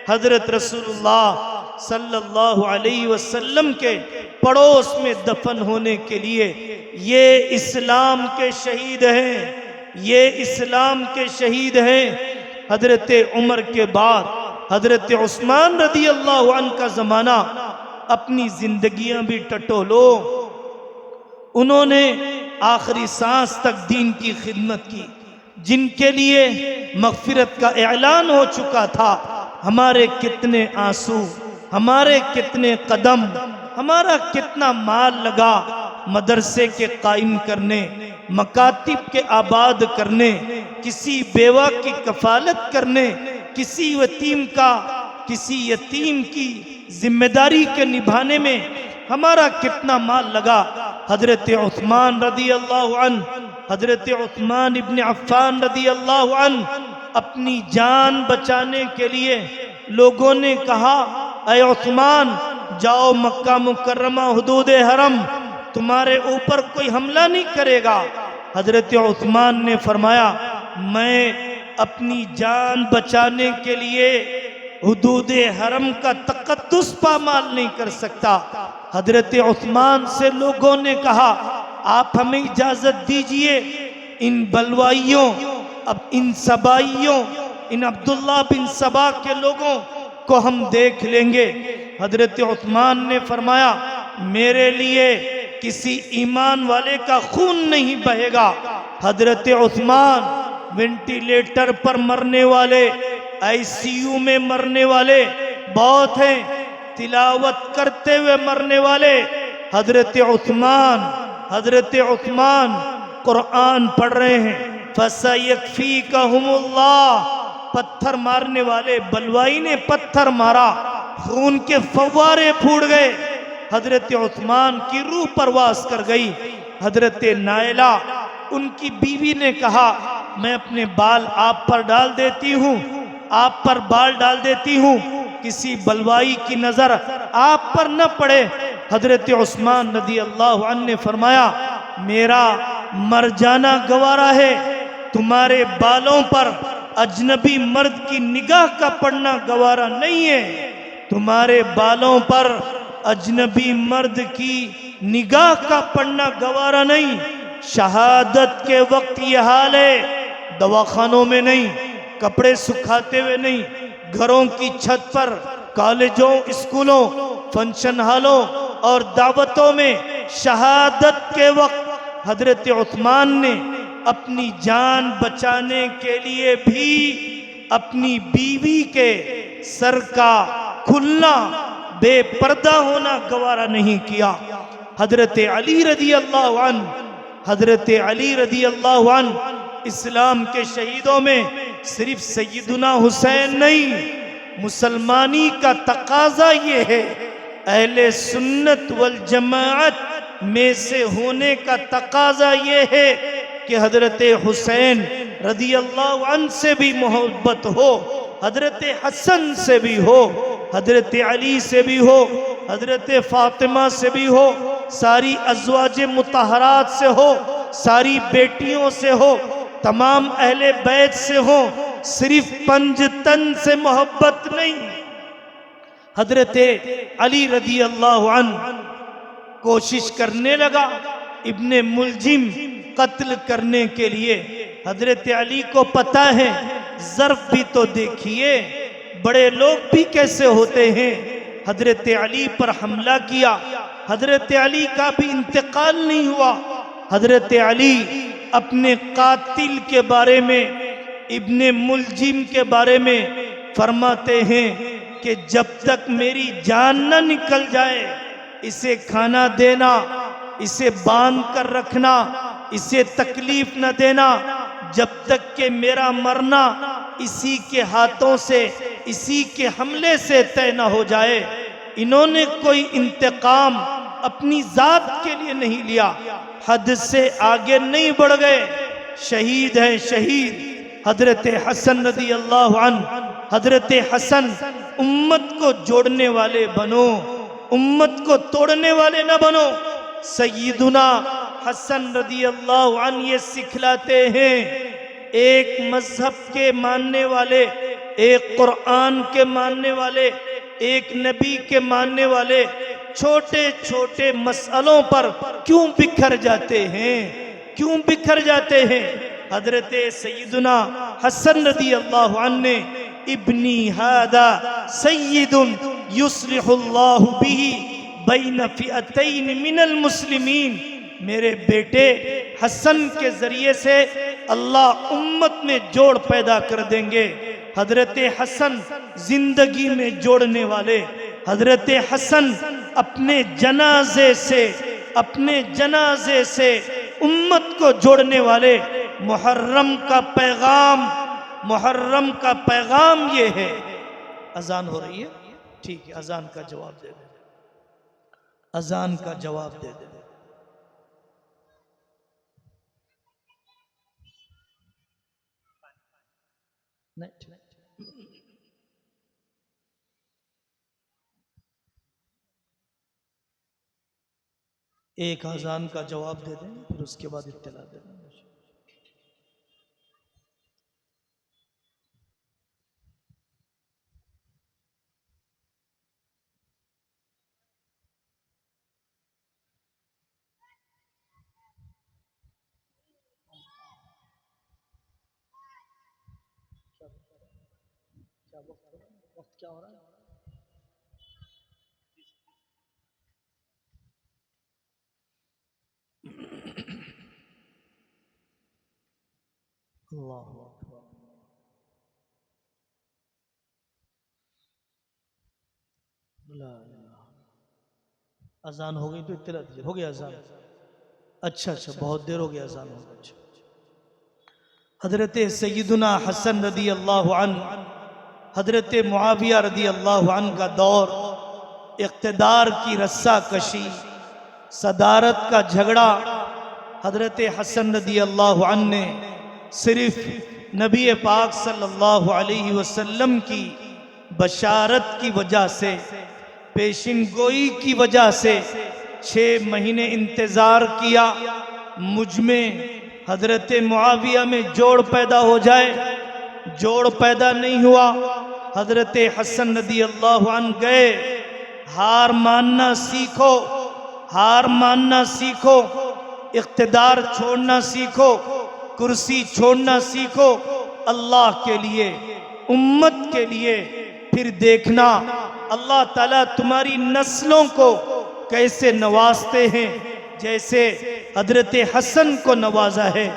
حضرت رسول اللہ صلی اللہ علیہ وسلم کے پڑوس میں دفن ہونے کے لیے یہ اسلام کے شہید ہیں، یہ اسلام کے شہید ہیں. حضرت عمر کے بعد حضرت عثمان رضی اللہ عنہ کا زمانہ، اپنی زندگیاں بھی ٹٹولو، انہوں نے آخری سانس تک دین کی خدمت کی، جن کے لیے مغفرت کا اعلان ہو چکا تھا۔ ہمارے کتنے آنسو، ہمارے کتنے قدم، ہمارا کتنا مال لگا مدرسے کے قائم کرنے، مکاتب کے آباد کرنے، کسی بیوہ کی کفالت کرنے، کسی یتیم کی ذمہ داری کے نبھانے میں ہمارا کتنا مال لگا۔ حضرت عثمان رضی اللہ عنہ، حضرت عثمان ابن عفان رضی اللہ عنہ، اپنی جان بچانے کے لیے لوگوں نے کہا اے عثمان جاؤ مکہ مکرمہ حدود حرم، تمہارے اوپر کوئی حملہ نہیں کرے گا۔ حضرت عثمان نے فرمایا میں اپنی جان بچانے کے لیے حدود حرم کا تقدس پامال نہیں کر سکتا۔ حضرت عثمان سے لوگوں نے کہا آپ ہمیں اجازت دیجئے، ان بلوائیوں، اب ان سبائیوں، ان عبداللہ بن سبا کے لوگوں کو ہم دیکھ لیں گے۔ حضرت عثمان نے فرمایا میرے لیے کسی ایمان والے کا خون نہیں بہے گا۔ حضرت عثمان وینٹیلیٹر پر مرنے والے، آئی سی یو میں مرنے والے بہت ہیں، تلاوت کرتے ہوئے مرنے والے حضرت عثمان قرآن پڑھ رہے ہیں۔ فَسَيَكْفِيكَهُمُ اللَّهُ، پتھر مارنے والے بلوائی نے پتھر مارا، خون کے فوارے پھوٹ گئے، حضرت عثمان کی روح پرواز کر گئی۔ حضرت نائلہ ان کی بیوی نے کہا میں اپنے بال آپ پر ڈال دیتی ہوں، آپ پر بال ڈال دیتی ہوں، کسی بلوائی کی نظر آپ پر نہ پڑے۔ حضرت عثمان رضی اللہ عنہ نے فرمایا میرا مر جانا گوارا ہے، تمہارے بالوں پر اجنبی مرد کی نگاہ کا پڑنا گوارا نہیں ہے، تمہارے بالوں پر اجنبی مرد کی نگاہ کا پڑنا گوارا نہیں۔ شہادت کے وقت یہ حال ہے، دواخانوں میں نہیں، کپڑے سکھاتے ہوئے نہیں، گھروں کی چھت پر، کالجوں، اسکولوں، فنکشن ہالوں اور دعوتوں میں شہادت کے وقت حضرت عثمان نے اپنی جان بچانے کے لیے بھی اپنی بیوی کے سر کا کھلنا، بے پردہ ہونا گوارا نہیں کیا۔ حضرت علی رضی اللہ عنہ، حضرت علی رضی اللہ عنہ اسلام کے شہیدوں میں صرف سیدنا حسین نہیں، مسلمانی کا تقاضا یہ ہے، اہل سنت والجماعت میں سے ہونے کا تقاضا یہ ہے کہ حضرت حسین رضی اللہ عنہ سے بھی محبت ہو، حضرت حسن سے بھی ہو، حضرت علی سے بھی ہو، حضرت فاطمہ سے بھی ہو، ساری ازواج مطہرات سے ہو، ساری بیٹیوں سے ہو، تمام اہل بیت سے ہو، صرف پنج تن سے محبت نہیں۔ حضرت علی رضی اللہ عنہ کوشش کرنے لگا ابن ملجم قتل کرنے کے لیے۔ حضرت علی کو پتہ ہے ظرف بھی تو دیکھیے، بڑے لوگ بھی کیسے ہوتے ہیں۔ حضرت علی پر حملہ کیا، حضرت علی کا بھی انتقال نہیں ہوا۔ حضرت علی اپنے قاتل کے بارے میں، ابن ملجم کے بارے میں فرماتے ہیں کہ جب تک میری جان نہ نکل جائے اسے کھانا دینا، اسے باندھ کر رکھنا، اسے تکلیف نہ دینا، جب تک کہ میرا مرنا اسی کے ہاتھوں سے، اسی کے حملے سے طے نہ ہو جائے۔ انہوں نے کوئی انتقام اپنی ذات کے لیے نہیں لیا، حد سے آگے نہیں بڑھ گئے۔ شہید ہیں شہید حضرت حسن رضی اللہ عنہ۔ حضرت حسن امت کو جوڑنے والے بنو، امت کو توڑنے والے نہ بنو۔ سیدنا حسن رضی اللہ عنہ یہ سکھلاتے ہیں، ایک مذہب کے ماننے والے، ایک قرآن کے ماننے والے، ایک نبی کے ماننے والے چھوٹے چھوٹے مسئلوں پر کیوں بکھر جاتے ہیں، کیوں بکھر جاتے ہیں؟ حضرت سیدنا حسن رضی اللہ عنہ نے ابنی ہادا سید یصلح اللہ بہ بین فئتین من المسلمین، میرے بیٹے حسن کے ذریعے سے اللہ امت میں جوڑ پیدا کر دیں گے۔ حضرت حسن زندگی میں جوڑنے والے، حضرت حسن اپنے جنازے سے امت کو جوڑنے والے۔ محرم کا پیغام یہ ہے۔ اذان ہو رہی ہے؟ ٹھیک ہے، اذان کا جواب دے دیں، اذان کا جواب دے دیں۔ ایک اذان کا جواب دے دیں، پھر اس کے بعد اطلاع دے دیں۔ وقت کیا ہو رہا ہے؟ اللہ اکبر۔ اذان ہو گئی تو اطلاع دیجیے۔ ہو گیا اذان؟ اچھا، بہت دیر ہو گیا اذان ہو گیا۔ حضرت سیدنا حسن رضی اللہ عنہ، حضرت معاویہ رضی اللہ عنہ کا دور، اقتدار کی رسہ کشی، صدارت کا جھگڑا۔ حضرت حسن رضی اللہ عنہ نے صرف نبی پاک صلی اللہ علیہ وسلم کی بشارت کی وجہ سے، پیشن گوئی کی وجہ سے 6 مہینے انتظار کیا مجھ میں حضرت معاویہ میں جوڑ پیدا ہو جائے۔ جوڑ پیدا نہیں ہوا۔ حضرت حسن رضی اللہ عنہ گئے، ہار ماننا سیکھو، ہار ماننا سیکھو، اقتدار چھوڑنا سیکھو، کرسی چھوڑنا سیکھو، اللہ کے لیے، امت کے لیے۔ پھر دیکھنا اللہ تعالیٰ تمہاری نسلوں کو کیسے نوازتے ہیں، جیسے حضرت حسن کو نوازا ہے۔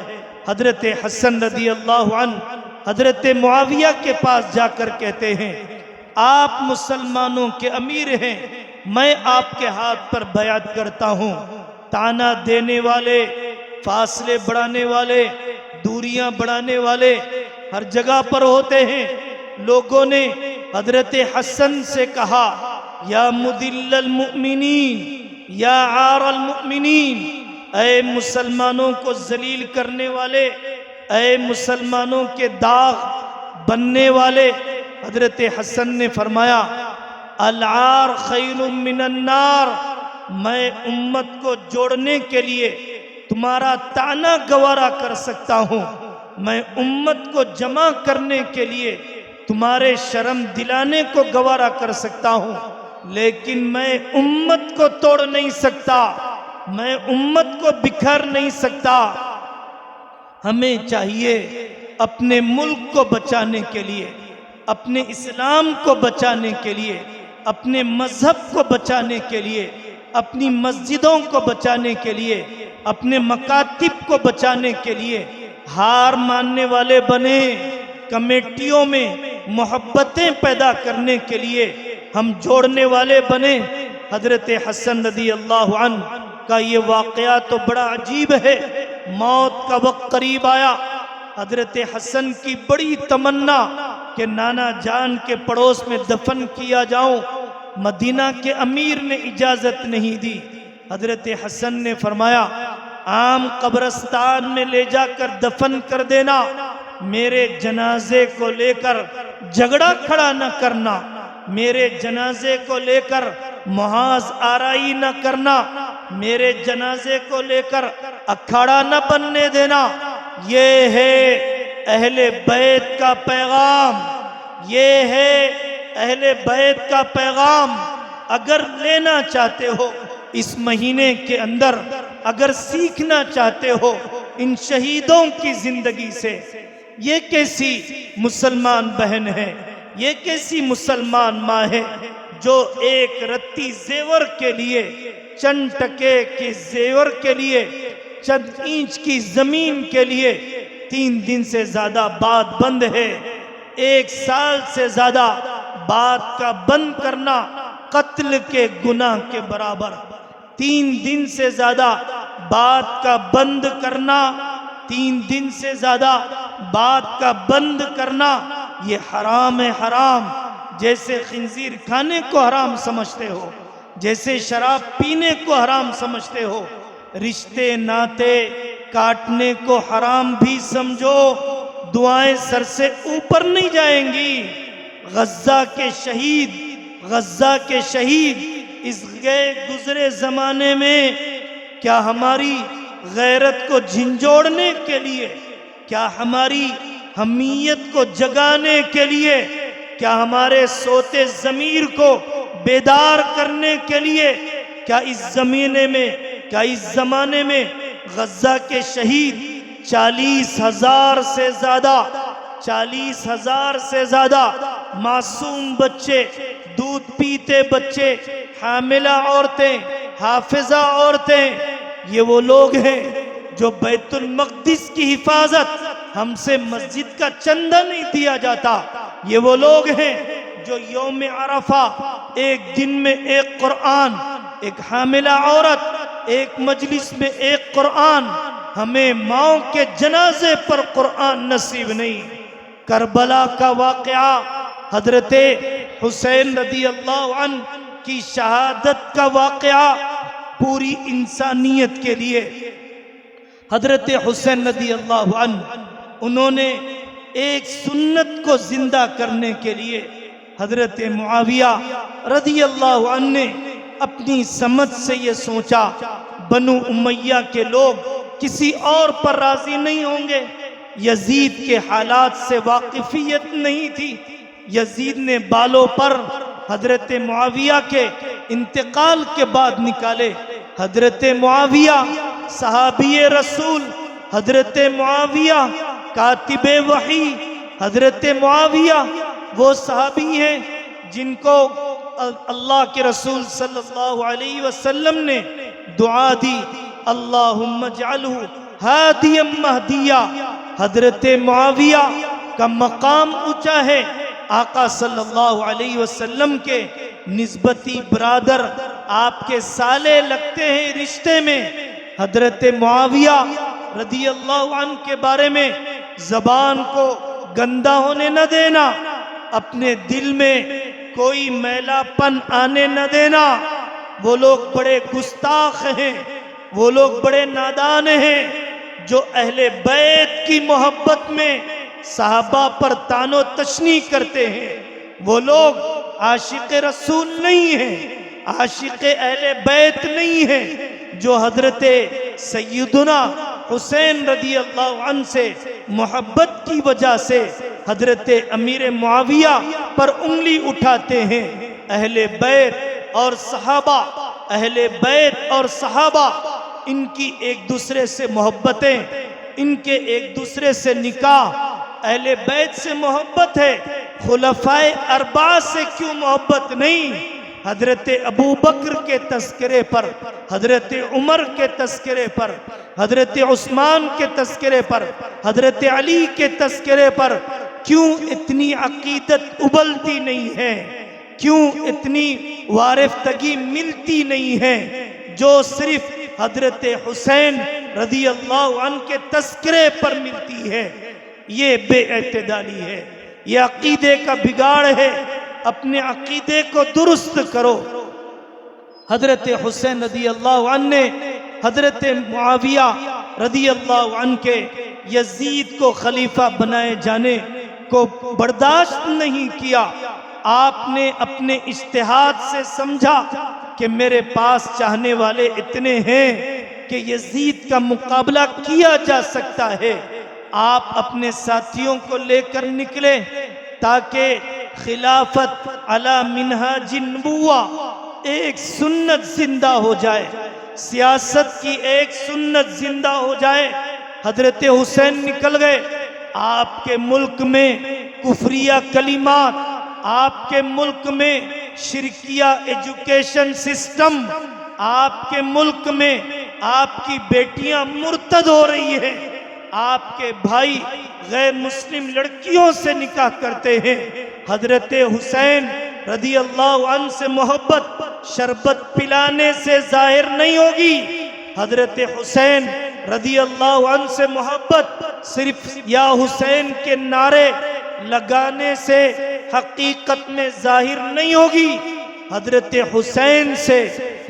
حضرت حسن رضی اللہ عنہ حضرت معاویہ کے پاس جا کر کہتے ہیں، آپ مسلمانوں کے امیر ہیں، میں آپ کے ہاتھ پر بیعت کرتا ہوں۔ تانا دینے والے، فاصلے بڑھانے والے، دوریاں بڑھانے والے ہر جگہ پر ہوتے ہیں۔ لوگوں نے حضرت حسن سے کہا، یا مدل المؤمنین، یا عار المؤمنین، اے مسلمانوں کو ذلیل کرنے والے، اے مسلمانوں کے داغ بننے والے۔ حضرت حسن نے فرمایا، العار خیر من النار، میں امت کو جوڑنے کے لیے تمہارا طعنہ گوارا کر سکتا ہوں، میں امت کو جمع کرنے کے لیے تمہارے شرم دلانے کو گوارا کر سکتا ہوں، لیکن میں امت کو توڑ نہیں سکتا، میں امت کو بکھر نہیں سکتا۔ ہمیں چاہیے اپنے ملک کو بچانے کے لیے، اپنے اسلام کو بچانے کے لیے، اپنے مذہب کو بچانے کے لیے، اپنی مسجدوں کو بچانے کے لیے، اپنے مکاتب کو بچانے کے لیے ہار ماننے والے بنے۔ کمیٹیوں میں محبتیں پیدا کرنے کے لیے ہم جوڑنے والے بنے۔ حضرت حسن رضی اللہ عنہ کا یہ واقعہ تو بڑا عجیب ہے۔ موت کا وقت قریب آیا، حضرت حسن کی بڑی تمنا کہ نانا جان کے پڑوس میں دفن کیا جاؤں، مدینہ کے امیر نے اجازت نہیں دی۔ حضرت حسن نے فرمایا، عام قبرستان میں لے جا کر دفن کر دینا، میرے جنازے کو لے کر جھگڑا کھڑا نہ کرنا، میرے جنازے کو لے کر محاذ آرائی نہ کرنا، میرے جنازے کو لے کر اکھاڑا نہ بننے دینا۔ یہ ہے اہل بیت کا پیغام، یہ ہے اہل بیت کا پیغام۔ اگر لینا چاہتے ہو اس مہینے کے اندر، اگر سیکھنا چاہتے ہو ان شہیدوں کی زندگی سے۔ یہ کیسی مسلمان بہن ہے، یہ کیسی مسلمان ماں ہے جو ایک رتی زیور کے لیے، چند ٹکے کے زیور کے لیے، چند اینچ کی زمین کے لیے 3 دن سے زیادہ بات بند ہے۔ 1 سال سے زیادہ بات کا بند کرنا قتل کے گناہ کے برابر۔ 3 دن سے زیادہ بات کا بند کرنا، 3 دن سے زیادہ بات کا بند کرنا یہ حرام ہے، حرام۔ جیسے خنزیر کھانے کو حرام سمجھتے ہو، جیسے شراب پینے کو حرام سمجھتے ہو، رشتے ناتے کاٹنے کو حرام بھی سمجھو، دعائیں سر سے اوپر نہیں جائیں گی۔ غزہ کے شہید، غزہ کے شہید اس گئے گزرے زمانے میں کیا ہماری غیرت کو جھنجھوڑنے کے لیے، کیا ہماری حمیت کو جگانے کے لیے، کیا ہمارے سوتے ضمیر کو بیدار کرنے کے لیے، کیا اس زمانے میں غزہ کے شہید 40,000 سے زیادہ 40,000 سے زیادہ معصوم بچے، دودھ پیتے بچے، حاملہ عورتیں، حافظہ عورتیں، یہ وہ لوگ ہیں جو بیت المقدس کی حفاظت، ہم سے مسجد کا چندہ نہیں دیا جاتا، یہ وہ لوگ ہیں جو یوم عرفہ ایک دن میں 1 قرآن، ایک حاملہ عورت ایک مجلس میں 1 قرآن، ہمیں ماؤں کے جنازے پر قرآن نصیب نہیں۔ کربلا کا واقعہ، حضرت حسین رضی اللہ عنہ کی شہادت کا واقعہ پوری انسانیت کے لیے، حضرت حسین رضی اللہ عنہ انہوں نے ایک سنت کو زندہ کرنے کے لیے حضرت معاویہ رضی اللہ عنہ نے اپنی سمجھ سے یہ سوچا بنو امیہ کے لوگ کسی اور پر راضی نہیں ہوں گے۔ یزید کے حالات سے واقفیت نہیں تھی، یزید نے بالوں پر حضرت معاویہ کے انتقال کے بعد نکالے۔ حضرت معاویہ صحابی رسول، حضرت معاویہ کاتب وحی، حضرت معاویہ وہ صحابی ہیں جن کو اللہ کے رسول صلی اللہ علیہ وسلم نے دعا دی، اللہم اجعلہ ہادیا مہدیا۔ حضرت معاویہ کا مقام اونچا ہے، آقا صلی اللہ علیہ وسلم کے نسبتی برادر، آپ کے سالے لگتے ہیں رشتے میں۔ حضرت معاویہ رضی اللہ عنہ کے بارے میں زبان کو گندا ہونے نہ دینا، اپنے دل میں کوئی میلا پن آنے نہ دینا۔ وہ لوگ بڑے گستاخ ہیں، وہ لوگ بڑے نادان ہیں جو اہل بیت کی محبت میں صحابہ پر طعن و تشنیع کرتے ہیں۔ وہ لوگ عاشق رسول نہیں ہیں، عاشق اہل بیت نہیں ہیں، جو حضرت سیدنا حسین رضی اللہ عنہ سے محبت کی وجہ سے حضرت امیر معاویہ پر انگلی اٹھاتے ہیں۔ اہل بیت اور صحابہ، اہل بیت اور صحابہ، ان کی ایک دوسرے سے محبتیں، ان کے ایک دوسرے سے نکاح، اہل بیت سے محبت ہے، خلفائے اربعہ سے کیوں محبت نہیں؟ حضرت ابو بکر کے تذکرے پر، حضرت عمر کے تذکرے پر، حضرت عثمان کے تذکرے پر، حضرت علی کے تذکرے پر کیوں اتنی عقیدت ابلتی نہیں ہے؟ کیوں اتنی وارفتگی ملتی نہیں ہے جو صرف حضرت حسین رضی اللہ عنہ کے تذکرے پر ملتی ہے؟ یہ بے اعتدالی ہے، یہ عقیدے کا بگاڑ ہے۔ اپنے عقیدے کو درست کرو۔ حضرت حسین رضی اللہ عنہ نے حضرت معاویہ رضی اللہ عنہ کے یزید کو خلیفہ بنائے جانے کو برداشت نہیں کیا۔ آپ نے اپنے اجتہاد سے سمجھا کہ میرے پاس چاہنے والے اتنے ہیں کہ یزید کا مقابلہ کیا جا سکتا ہے۔ آپ اپنے ساتھیوں کو لے کر نکلے تاکہ خلافت علی منہاج النبوہ، ایک سنت زندہ ہو جائے، سیاست کی ایک سنت زندہ ہو جائے۔ حضرت حسین نکل گئے. آپ کے ملک میں کفریہ کلمات، آپ کے ملک میں شرکیہ ایجوکیشن سسٹم، آپ کے ملک میں آپ کی بیٹیاں مرتد ہو رہی ہیں، آپ کے بھائی غیر مسلم لڑکیوں سے نکاح کرتے ہیں. حضرت حسین رضی اللہ عنہ سے محبت شربت پلانے سے ظاہر نہیں ہوگی. حضرت حسین رضی اللہ عنہ سے محبت صرف یا حسین کے نعرے لگانے سے حقیقت میں ظاہر نہیں ہوگی. حضرت حسین سے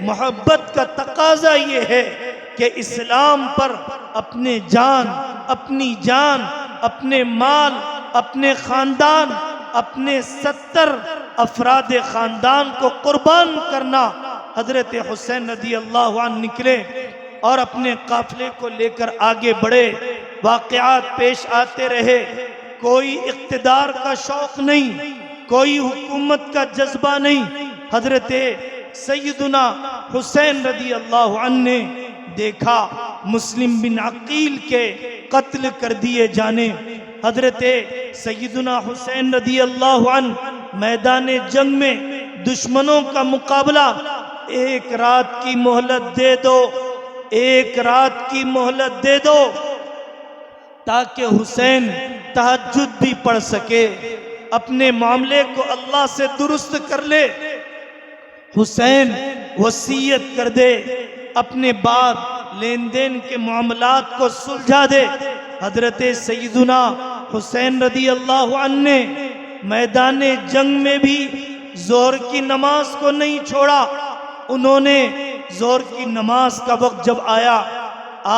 محبت کا تقاضا یہ ہے کہ اسلام پر اپنے جان، اپنے مال، اپنے خاندان، اپنے 70 افراد خاندان کو قربان کرنا. حضرت حسین رضی اللہ عنہ نکلے اور اپنے قافلے کو لے کر آگے بڑھے. واقعات پیش آتے رہے. کوئی اقتدار کا شوق نہیں، کوئی حکومت کا جذبہ نہیں. حضرت سیدنا حسین رضی اللہ عنہ نے دیکھا مسلم بن عقیل کے قتل کر دیے جانے. حضرت سیدنا حسین رضی اللہ عنہ میدان جنگ میں دشمنوں کا مقابلہ. ایک رات کی مہلت دے دو، ایک رات کی مہلت دے دو تاکہ حسین تہجد بھی پڑھ سکے، اپنے معاملے کو اللہ سے درست کر لے. حسین وصیت کر دے، اپنے بعد لین دین کے معاملات کو سلجھا دے. حضرت سیدنا حسین رضی اللہ عنہ نے میدان جنگ میں بھی ظہر کی نماز کو نہیں چھوڑا. انہوں نے ظہر کی نماز کا وقت جب آیا،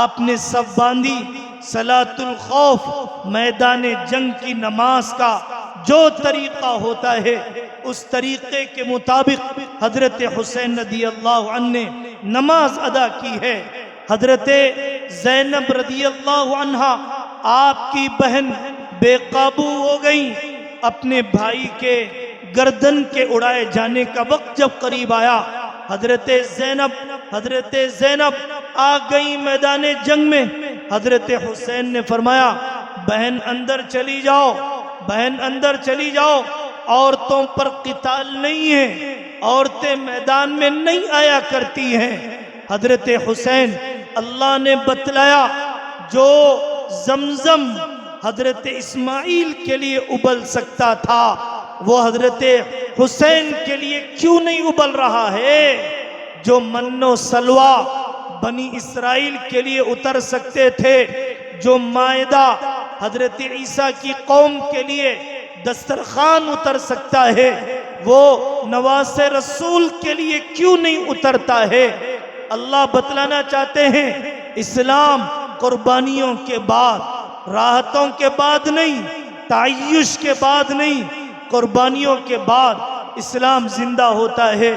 آپ نے صف باندھی. صلاۃ الخوف میدان جنگ کی نماز کا جو طریقہ ہوتا ہے اس طریقے کے مطابق حضرت حسین رضی اللہ عنہ نے نماز ادا کی ہے. حضرت زینب رضی اللہ عنہا آپ کی بہن بے قابو ہو گئیں. اپنے بھائی کے گردن کے اڑائے جانے کا وقت جب قریب آیا، حضرت زینب آ گئی میدان جنگ میں. حضرت حسین نے فرمایا بہن اندر چلی جاؤ، بہن اندر چلی جاؤ، عورتوں پر قتال نہیں ہے، عورتیں میدان میں نہیں آیا کرتی ہیں. حضرت حسین اللہ نے بتلایا جو زمزم حضرت اسماعیل کے لیے ابل سکتا تھا وہ حضرت حسین کے لیے کیوں نہیں ابل رہا ہے؟ جو من و سلوہ بنی اسرائیل کے لیے اتر سکتے تھے، جو مائدہ حضرت عیسیٰ کی قوم کے لیے دسترخوان اتر سکتا ہے، وہ نواز رسول کے لیے کیوں نہیں اترتا ہے؟ اللہ بتلانا چاہتے ہیں اسلام قربانیوں کے بعد، راحتوں کے بعد نہیں، تعیش کے بعد نہیں، قربانیوں کے بعد اسلام زندہ ہوتا ہے.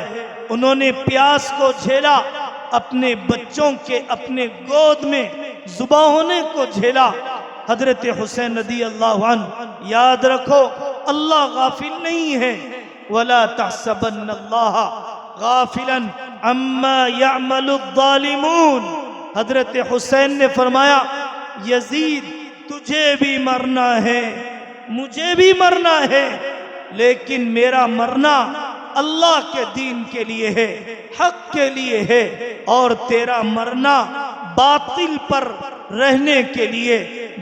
انہوں نے پیاس کو جھیلا، اپنے بچوں کے اپنے گود میں ذبح ہونے کو جھیلا. حضرت حسین رضی اللہ عنہ یاد رکھو اللہ غافل نہیں ہے. وَلَا تَحْسَبَنَّ اللَّهَ غَافِلًا عَمَّا يَعْمَلُ الظَّالِمُونَ. حضرت حسین نے فرمایا یزید تجھے بھی مرنا ہے، مجھے بھی مرنا ہے، لیکن میرا مرنا اللہ کے دین کے لیے ہے، حق کے لیے ہے، اور تیرا مرنا باطل پر رہنے کے لیے،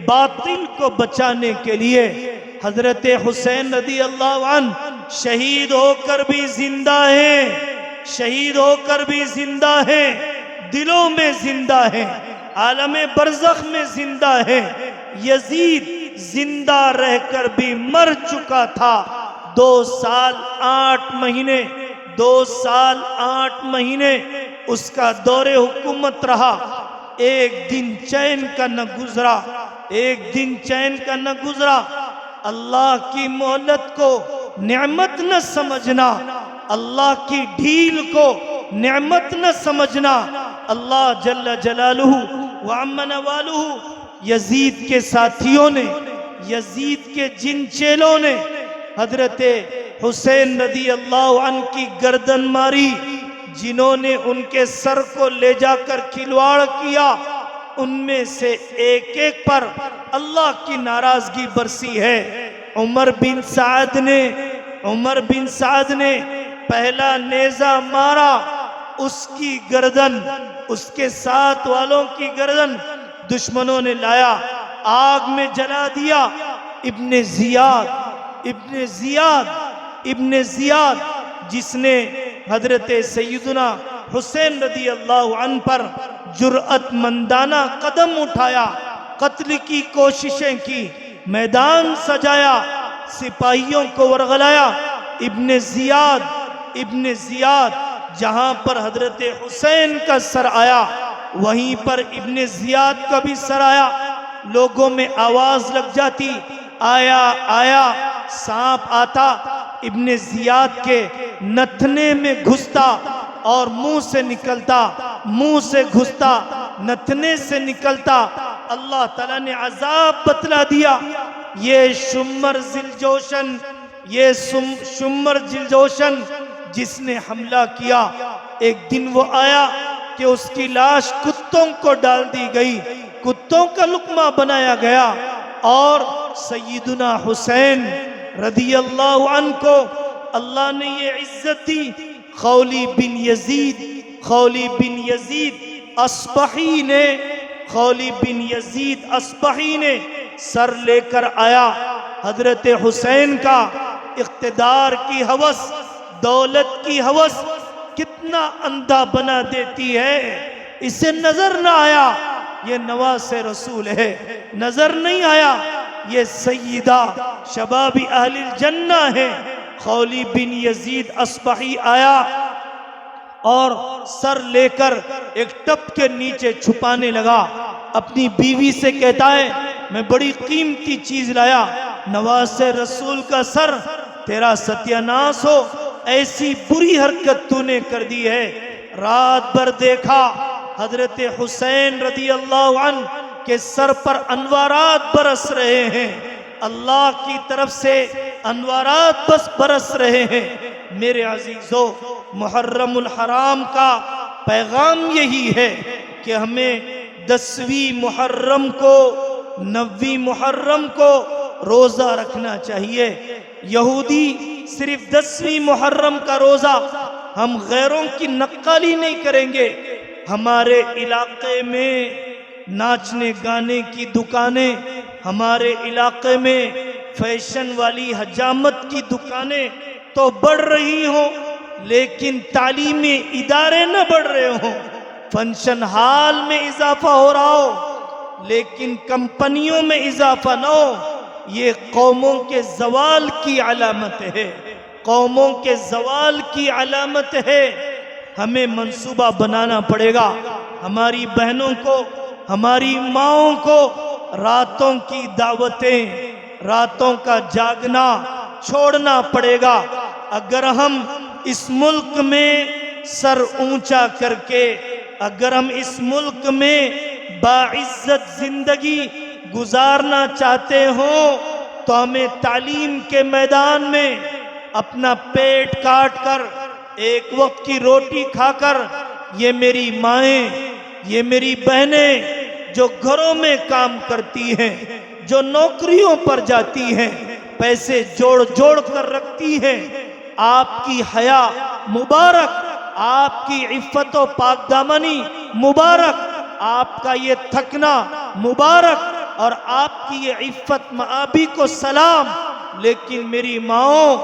باطل کو بچانے کے لیے. حضرت حسین رضی اللہ عنہ شہید ہو کر بھی زندہ ہیں، شہید ہو کر بھی زندہ ہیں، دلوں میں زندہ ہیں، عالم برزخ میں زندہ ہیں. یزید زندہ رہ کر بھی مر چکا تھا. 2 سال 8 مہینے 2 سال 8 مہینے اس کا دور حکومت رہا. ایک دن چین کا نہ گزرا، ایک دن چین کا نہ گزرا. اللہ کی مہلت کو نعمت نہ سمجھنا، اللہ کی ڈھیل کو نعمت نہ سمجھنا. اللہ جل جلالہ وعم نوالہ یزید کے ساتھیوں نے، یزید کے جن چیلوں نے حضرت حسین رضی اللہ عنہ کی گردن ماری، جنہوں نے ان کے سر کو لے جا کر کھلواڑ کیا، ان میں سے ایک ایک پر اللہ کی ناراضگی برسی ہے۔ عمر بن سعد نے پہلا نیزہ مارا، اس کی گردن، اس کے ساتھ والوں کی گردن دشمنوں نے لایا، آگ میں جلا دیا۔ ابن زیاد جس نے حضرت سیدنا حسین رضی اللہ عنہ پر جرأت مندانہ قدم اٹھایا، قتل کی کوششیں کی، میدان سجایا، سپاہیوں کو ورغلایا۔ ابن زیاد جہاں پر حضرت حسین کا سر آیا وہیں پر ابن زیاد کا بھی سر آیا۔ لوگوں میں آواز لگ جاتی، آیا سانپ آتا، ابن زیاد کے نتھنے میں گھستا اور منہ سے گھستا، نتھنے سے نکلتا۔ اللہ تعالیٰ نے عذاب بتلا دیا۔ یہ شمر جلجوشن جس نے حملہ کیا، ایک دن وہ آیا کہ اس کی لاش کتوں کو ڈال دی گئی، کتوں کا لقمہ بنایا گیا، اور سیدنا حسین رضی اللہ عنہ کو اللہ نے یہ عزت دی۔ خولی بن یزید اصبحی نے سر لے کر آیا۔ حضرت حسین کا اقتدار کی ہوس، دولت کی ہوس کتنا اندھا بنا دیتی ہے۔ اسے نظر نہ آیا یہ نواز رسول ہے، نظر نہیں آیا یہ سیدہ شباب اہل الجنہ ہے۔ خولی بن یزید اصبحی آیا اور سر لے کر ایک ٹپ کے نیچے چھپانے لگا، اپنی بیوی سے کہتا ہے میں بڑی قیمتی چیز لایا، نواز رسول کا سر، تیرا ستیہ ناس ہو، ایسی بری حرکت تو نے کر دی ہے۔ رات بھر دیکھا حضرت حسین رضی اللہ عنہ کے سر پر انوارات برس رہے ہیں، اللہ کی طرف سے انوارات بس برس رہے ہیں۔ میرے عزیزو، محرم الحرام کا پیغام یہی ہے کہ ہمیں 10ویں محرم کو 9ویں محرم کو روزہ رکھنا چاہیے۔ یہودی صرف 10ویں محرم کا روزہ، ہم غیروں کی نقالی نہیں کریں گے۔ ہمارے علاقے میں ناچنے گانے کی دکانیں، ہمارے علاقے میں فیشن والی حجامت کی دکانیں تو بڑھ رہی ہوں، لیکن تعلیمی ادارے نہ بڑھ رہے ہوں۔ فنکشن ہال میں اضافہ ہو رہا ہو لیکن کمپنیوں میں اضافہ نہ ہو، یہ قوموں کے زوال کی علامت ہے، قوموں کے زوال کی علامت ہے۔ ہمیں منصوبہ بنانا پڑے گا، ہماری بہنوں کو، ہماری ماؤں کو راتوں کی دعوتیں، راتوں کا جاگنا چھوڑنا پڑے گا۔ اگر ہم اس ملک میں سر اونچا کر کے، اگر ہم اس ملک میں باعزت زندگی گزارنا چاہتے ہوں تو ہمیں تعلیم کے میدان میں اپنا پیٹ کاٹ کر، ایک وقت کی روٹی کھا کر، یہ میری مائیں، یہ میری بہنیں جو گھروں میں کام کرتی ہیں، جو نوکریوں پر جاتی ہیں، پیسے جوڑ کر رکھتی ہیں، آپ کی حیا مبارک، آپ کی عفت و پاک دامنی مبارک، آپ کا یہ تھکنا مبارک، اور آپ کی یہ عفت معابی کو سلام۔ لیکن میری ماؤں،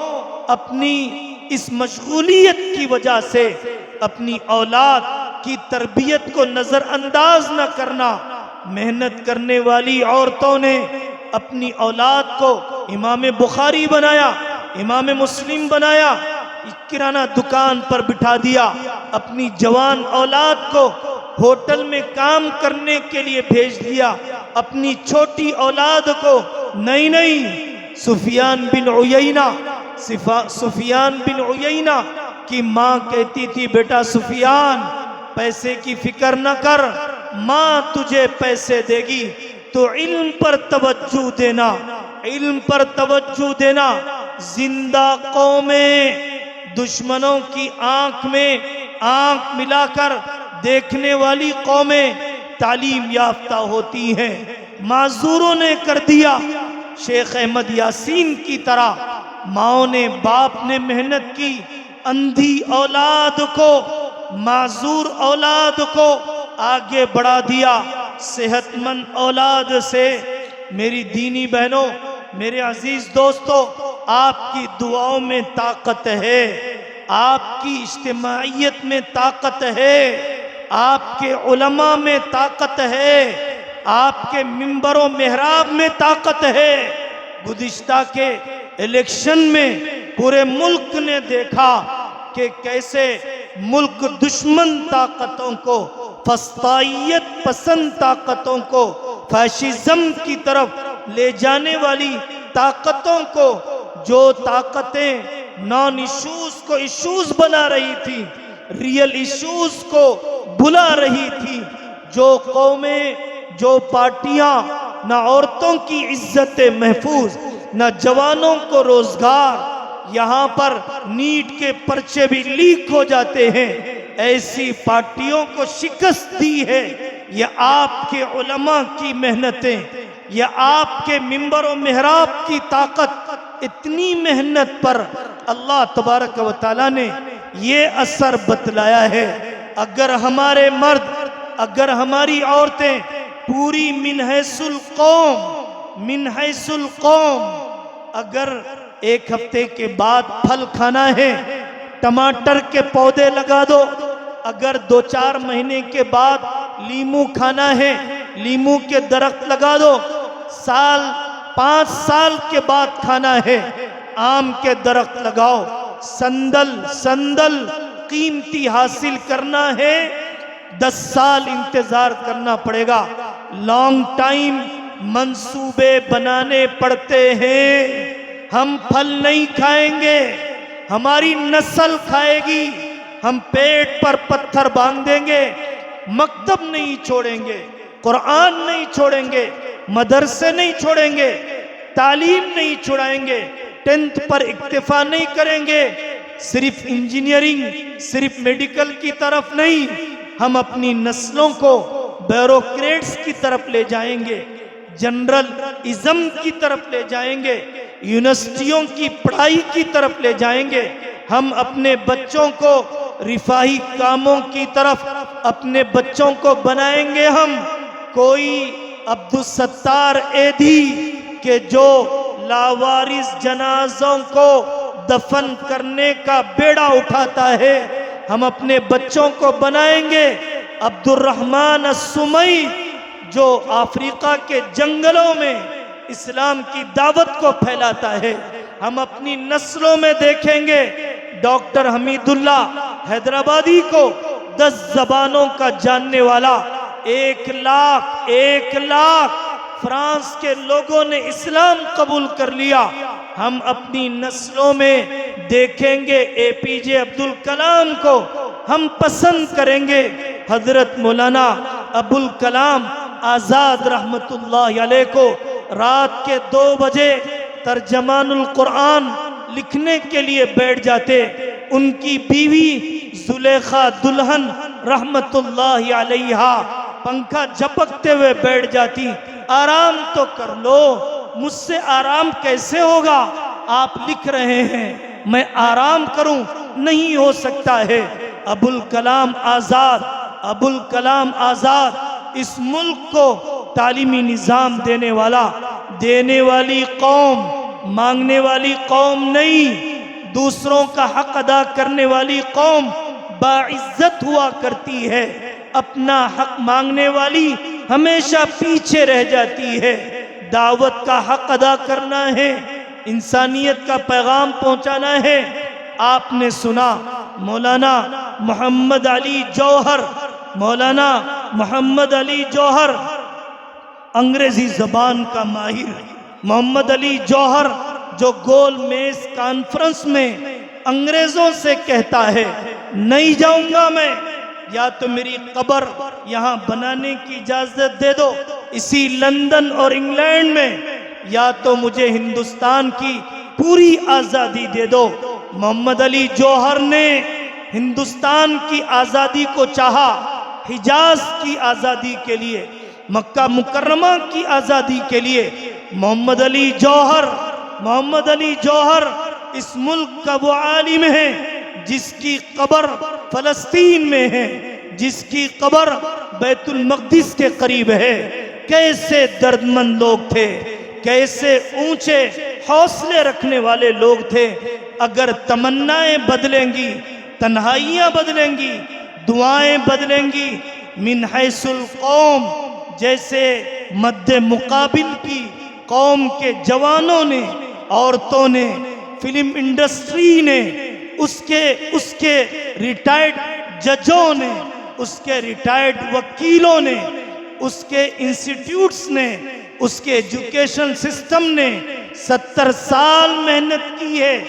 اپنی اس مشغولیت کی وجہ سے اپنی اولاد کی تربیت کو نظر انداز نہ کرنا۔ محنت کرنے والی عورتوں نے اپنی اولاد کو امام بخاری بنایا، امام مسلم بنایا، کرانہ دکان پر بٹھا دیا، اپنی جوان اولاد کو ہوٹل میں کام کرنے کے لیے بھیج دیا، اپنی چھوٹی اولاد کو نہیں۔ سفیان بن عیینہ کی ماں کہتی تھی بیٹا سفیان، پیسے کی فکر نہ کر، ماں تجھے پیسے دے گی، تو علم پر توجہ دینا، علم پر توجہ دینا۔ زندہ قومیں دشمنوں کی آنکھ میں آنکھ ملا کر دیکھنے والی قومیں تعلیم یافتہ ہوتی ہیں، معذوروں نے کر دیا شیخ احمد یاسین کی طرح، ماؤں نے باپ نے محنت کی، اندھی اولاد کو، معذور اولاد کو آگے بڑھا دیا صحت مند اولاد سے۔ میری دینی بہنوں، میرے عزیز دوستو، آپ کی دعاؤں میں طاقت ہے، آپ کی اجتماعیت میں طاقت ہے، آپ کے علماء میں طاقت ہے، آپ کے منبر و محراب میں طاقت ہے۔ گزشتہ کے الیکشن میں پورے ملک نے دیکھا کہ کیسے ملک دشمن طاقتوں کو، فسطائیت پسند طاقتوں کو، فیشزم کی طرف لے جانے والی طاقتوں کو، جو طاقتیں نان ایشوز کو ایشوز بنا رہی تھی، ریئل ایشوز کو بلا رہی تھی، جو قومیں، جو پارٹیاں نہ عورتوں کی عزت محفوظ، نہ جوانوں کو روزگار، یہاں پر نیٹ کے پرچے بھی لیک ہو جاتے ہیں، ایسی پارٹیوں کو شکست دی ہے۔ یہ آپ کے علماء کی محنتیں، یہ آپ کے منبر و محراب کی طاقت، اتنی محنت پر اللہ تبارک و تعالیٰ نے یہ اثر بتلایا ہے۔ اگر ہمارے مرد، اگر ہماری عورتیں پوری من حیث القوم، اگر ایک ہفتے کے بعد پھل کھانا ہے، ٹماٹر کے پودے لگا دو، اگر 2-4 مہینے کے بعد لیمو کھانا ہے، لیمو کے درخت لگا دو، 5 سال کے بعد کھانا ہے، آم کے درخت لگاؤ، سندل قیمتی حاصل کرنا ہے، 10 سال انتظار کرنا پڑے گا، لانگ ٹائم منصوبے بنانے پڑتے ہیں۔ ہم پھل نہیں کھائیں گے، ہماری نسل کھائے گی، ہم پیٹ پر پتھر باندھ دیں گے، مکتب نہیں چھوڑیں گے، قرآن نہیں چھوڑیں گے، مدرسے نہیں چھوڑیں گے، تعلیم نہیں چھوڑائیں گے، 10th پر اکتفا نہیں کریں گے، صرف انجینئرنگ، صرف میڈیکل کی طرف نہیں، ہم اپنی نسلوں کو بیوروکریٹس کی طرف لے جائیں گے، جنرل ازم کی طرف لے جائیں گے، یونیورسٹیوں کی پڑھائی کی طرف لے جائیں گے، ہم اپنے بچوں کو رفاہی کاموں کی طرف اپنے بچوں کو بنائیں گے۔ ہم کوئی عبدالستار ایدھی کہ جو لاوارث جنازوں کو دفن کرنے کا بیڑا اٹھاتا ہے، ہم اپنے بچوں کو بنائیں گے عبدالرحمن السمئی جو افریقہ کے جنگلوں میں اسلام کی دعوت کو پھیلاتا ہے۔ ہم اپنی نسلوں میں دیکھیں گے ڈاکٹر حمید اللہ حیدرآبادی کو 10 زبانوں کا جاننے والا، 1 لاکھ فرانس کے لوگوں نے اسلام قبول کر لیا۔ ہم اپنی نسلوں میں دیکھیں گے اے پی جے عبدالکلام کو، ہم پسند کریں گے حضرت مولانا ابوالکلام آزاد رحمت اللہ علیہ کو۔ رات کے 2 بجے ترجمان القرآن لکھنے کے لیے بیٹھ جاتے، ان کی بیوی زلیخا دلہن رحمت اللہ علیہا پنکھا جھپکتے ہوئے بیٹھ جاتی، آرام تو کر لو، مجھ سے آرام کیسے ہوگا؟ آپ لکھ رہے ہیں میں آرام کروں، نہیں ہو سکتا ہے۔ ابوالکلام آزاد اس ملک کو تعلیمی نظام دینے والی قوم، مانگنے والی قوم نہیں، دوسروں کا حق ادا کرنے والی قوم باعزت ہوا کرتی ہے، اپنا حق مانگنے والی ہمیشہ پیچھے رہ جاتی ہے۔ دعوت کا حق ادا کرنا ہے، انسانیت کا پیغام پہنچانا ہے۔ آپ نے سنا مولانا محمد علی جوہر انگریزی زبان کا ماہر، محمد علی جوہر جو گول میز کانفرنس میں انگریزوں سے کہتا ہے نہیں جاؤں گا میں، یا تو میری قبر یہاں بنانے کی اجازت دے دو اسی لندن اور انگلینڈ میں، یا تو مجھے ہندوستان کی پوری آزادی دے دو۔ محمد علی جوہر نے ہندوستان کی آزادی کو چاہا، حجاز کی آزادی کے لیے، مکہ مکرمہ کی آزادی کے لیے محمد علی جوہر اس ملک کا وہ عالم ہے جس کی قبر فلسطین میں ہے، جس کی قبر بیت المقدس کے قریب ہے۔ کیسے دردمند لوگ تھے، کیسے اونچے حوصلے رکھنے والے لوگ تھے۔ اگر تمنائیں بدلیں گی، تنہائیاں بدلیں گی، دعائیں بدلیں گی، من حیث القوم جیسے مد مقابل کی قوم کے جوانوں نے، عورتوں نے، فلم انڈسٹری نے، اس کے ریٹائرڈ ججوں نے، اس کے ریٹائرڈ وکیلوں نے، اس کے انسٹیٹیوٹس نے، اس کے ایجوکیشن سسٹم نے 70 سال محنت کی ہے،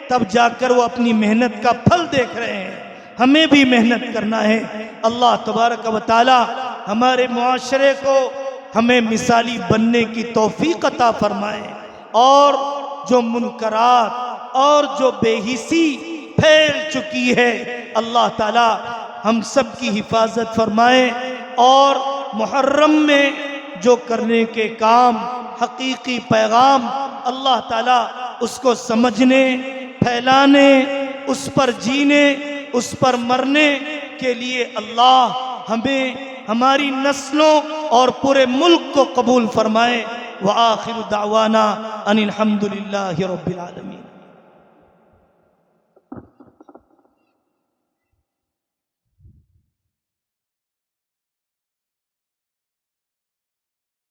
تب جا کر وہ اپنی محنت کا پھل دیکھ رہے ہیں۔ ہمیں بھی محنت کرنا ہے۔ اللہ تبارک و تعالی ہمارے معاشرے کو ہمیں مثالی بننے کی توفیق عطا فرمائے، اور جو منکرات اور جو بے حسی پھیل چکی ہے، اللہ تعالی ہم سب کی حفاظت فرمائے، اور محرم میں جو کرنے کے کام حقیقی پیغام اللہ تعالی اس کو سمجھنے، پھیلانے، اس پر جینے، اس پر مرنے کے لیے اللہ ہمیں، ہماری نسلوں اور پورے ملک کو قبول فرمائے۔ وآخر دعوانا ان الحمد للہ رب العالمین۔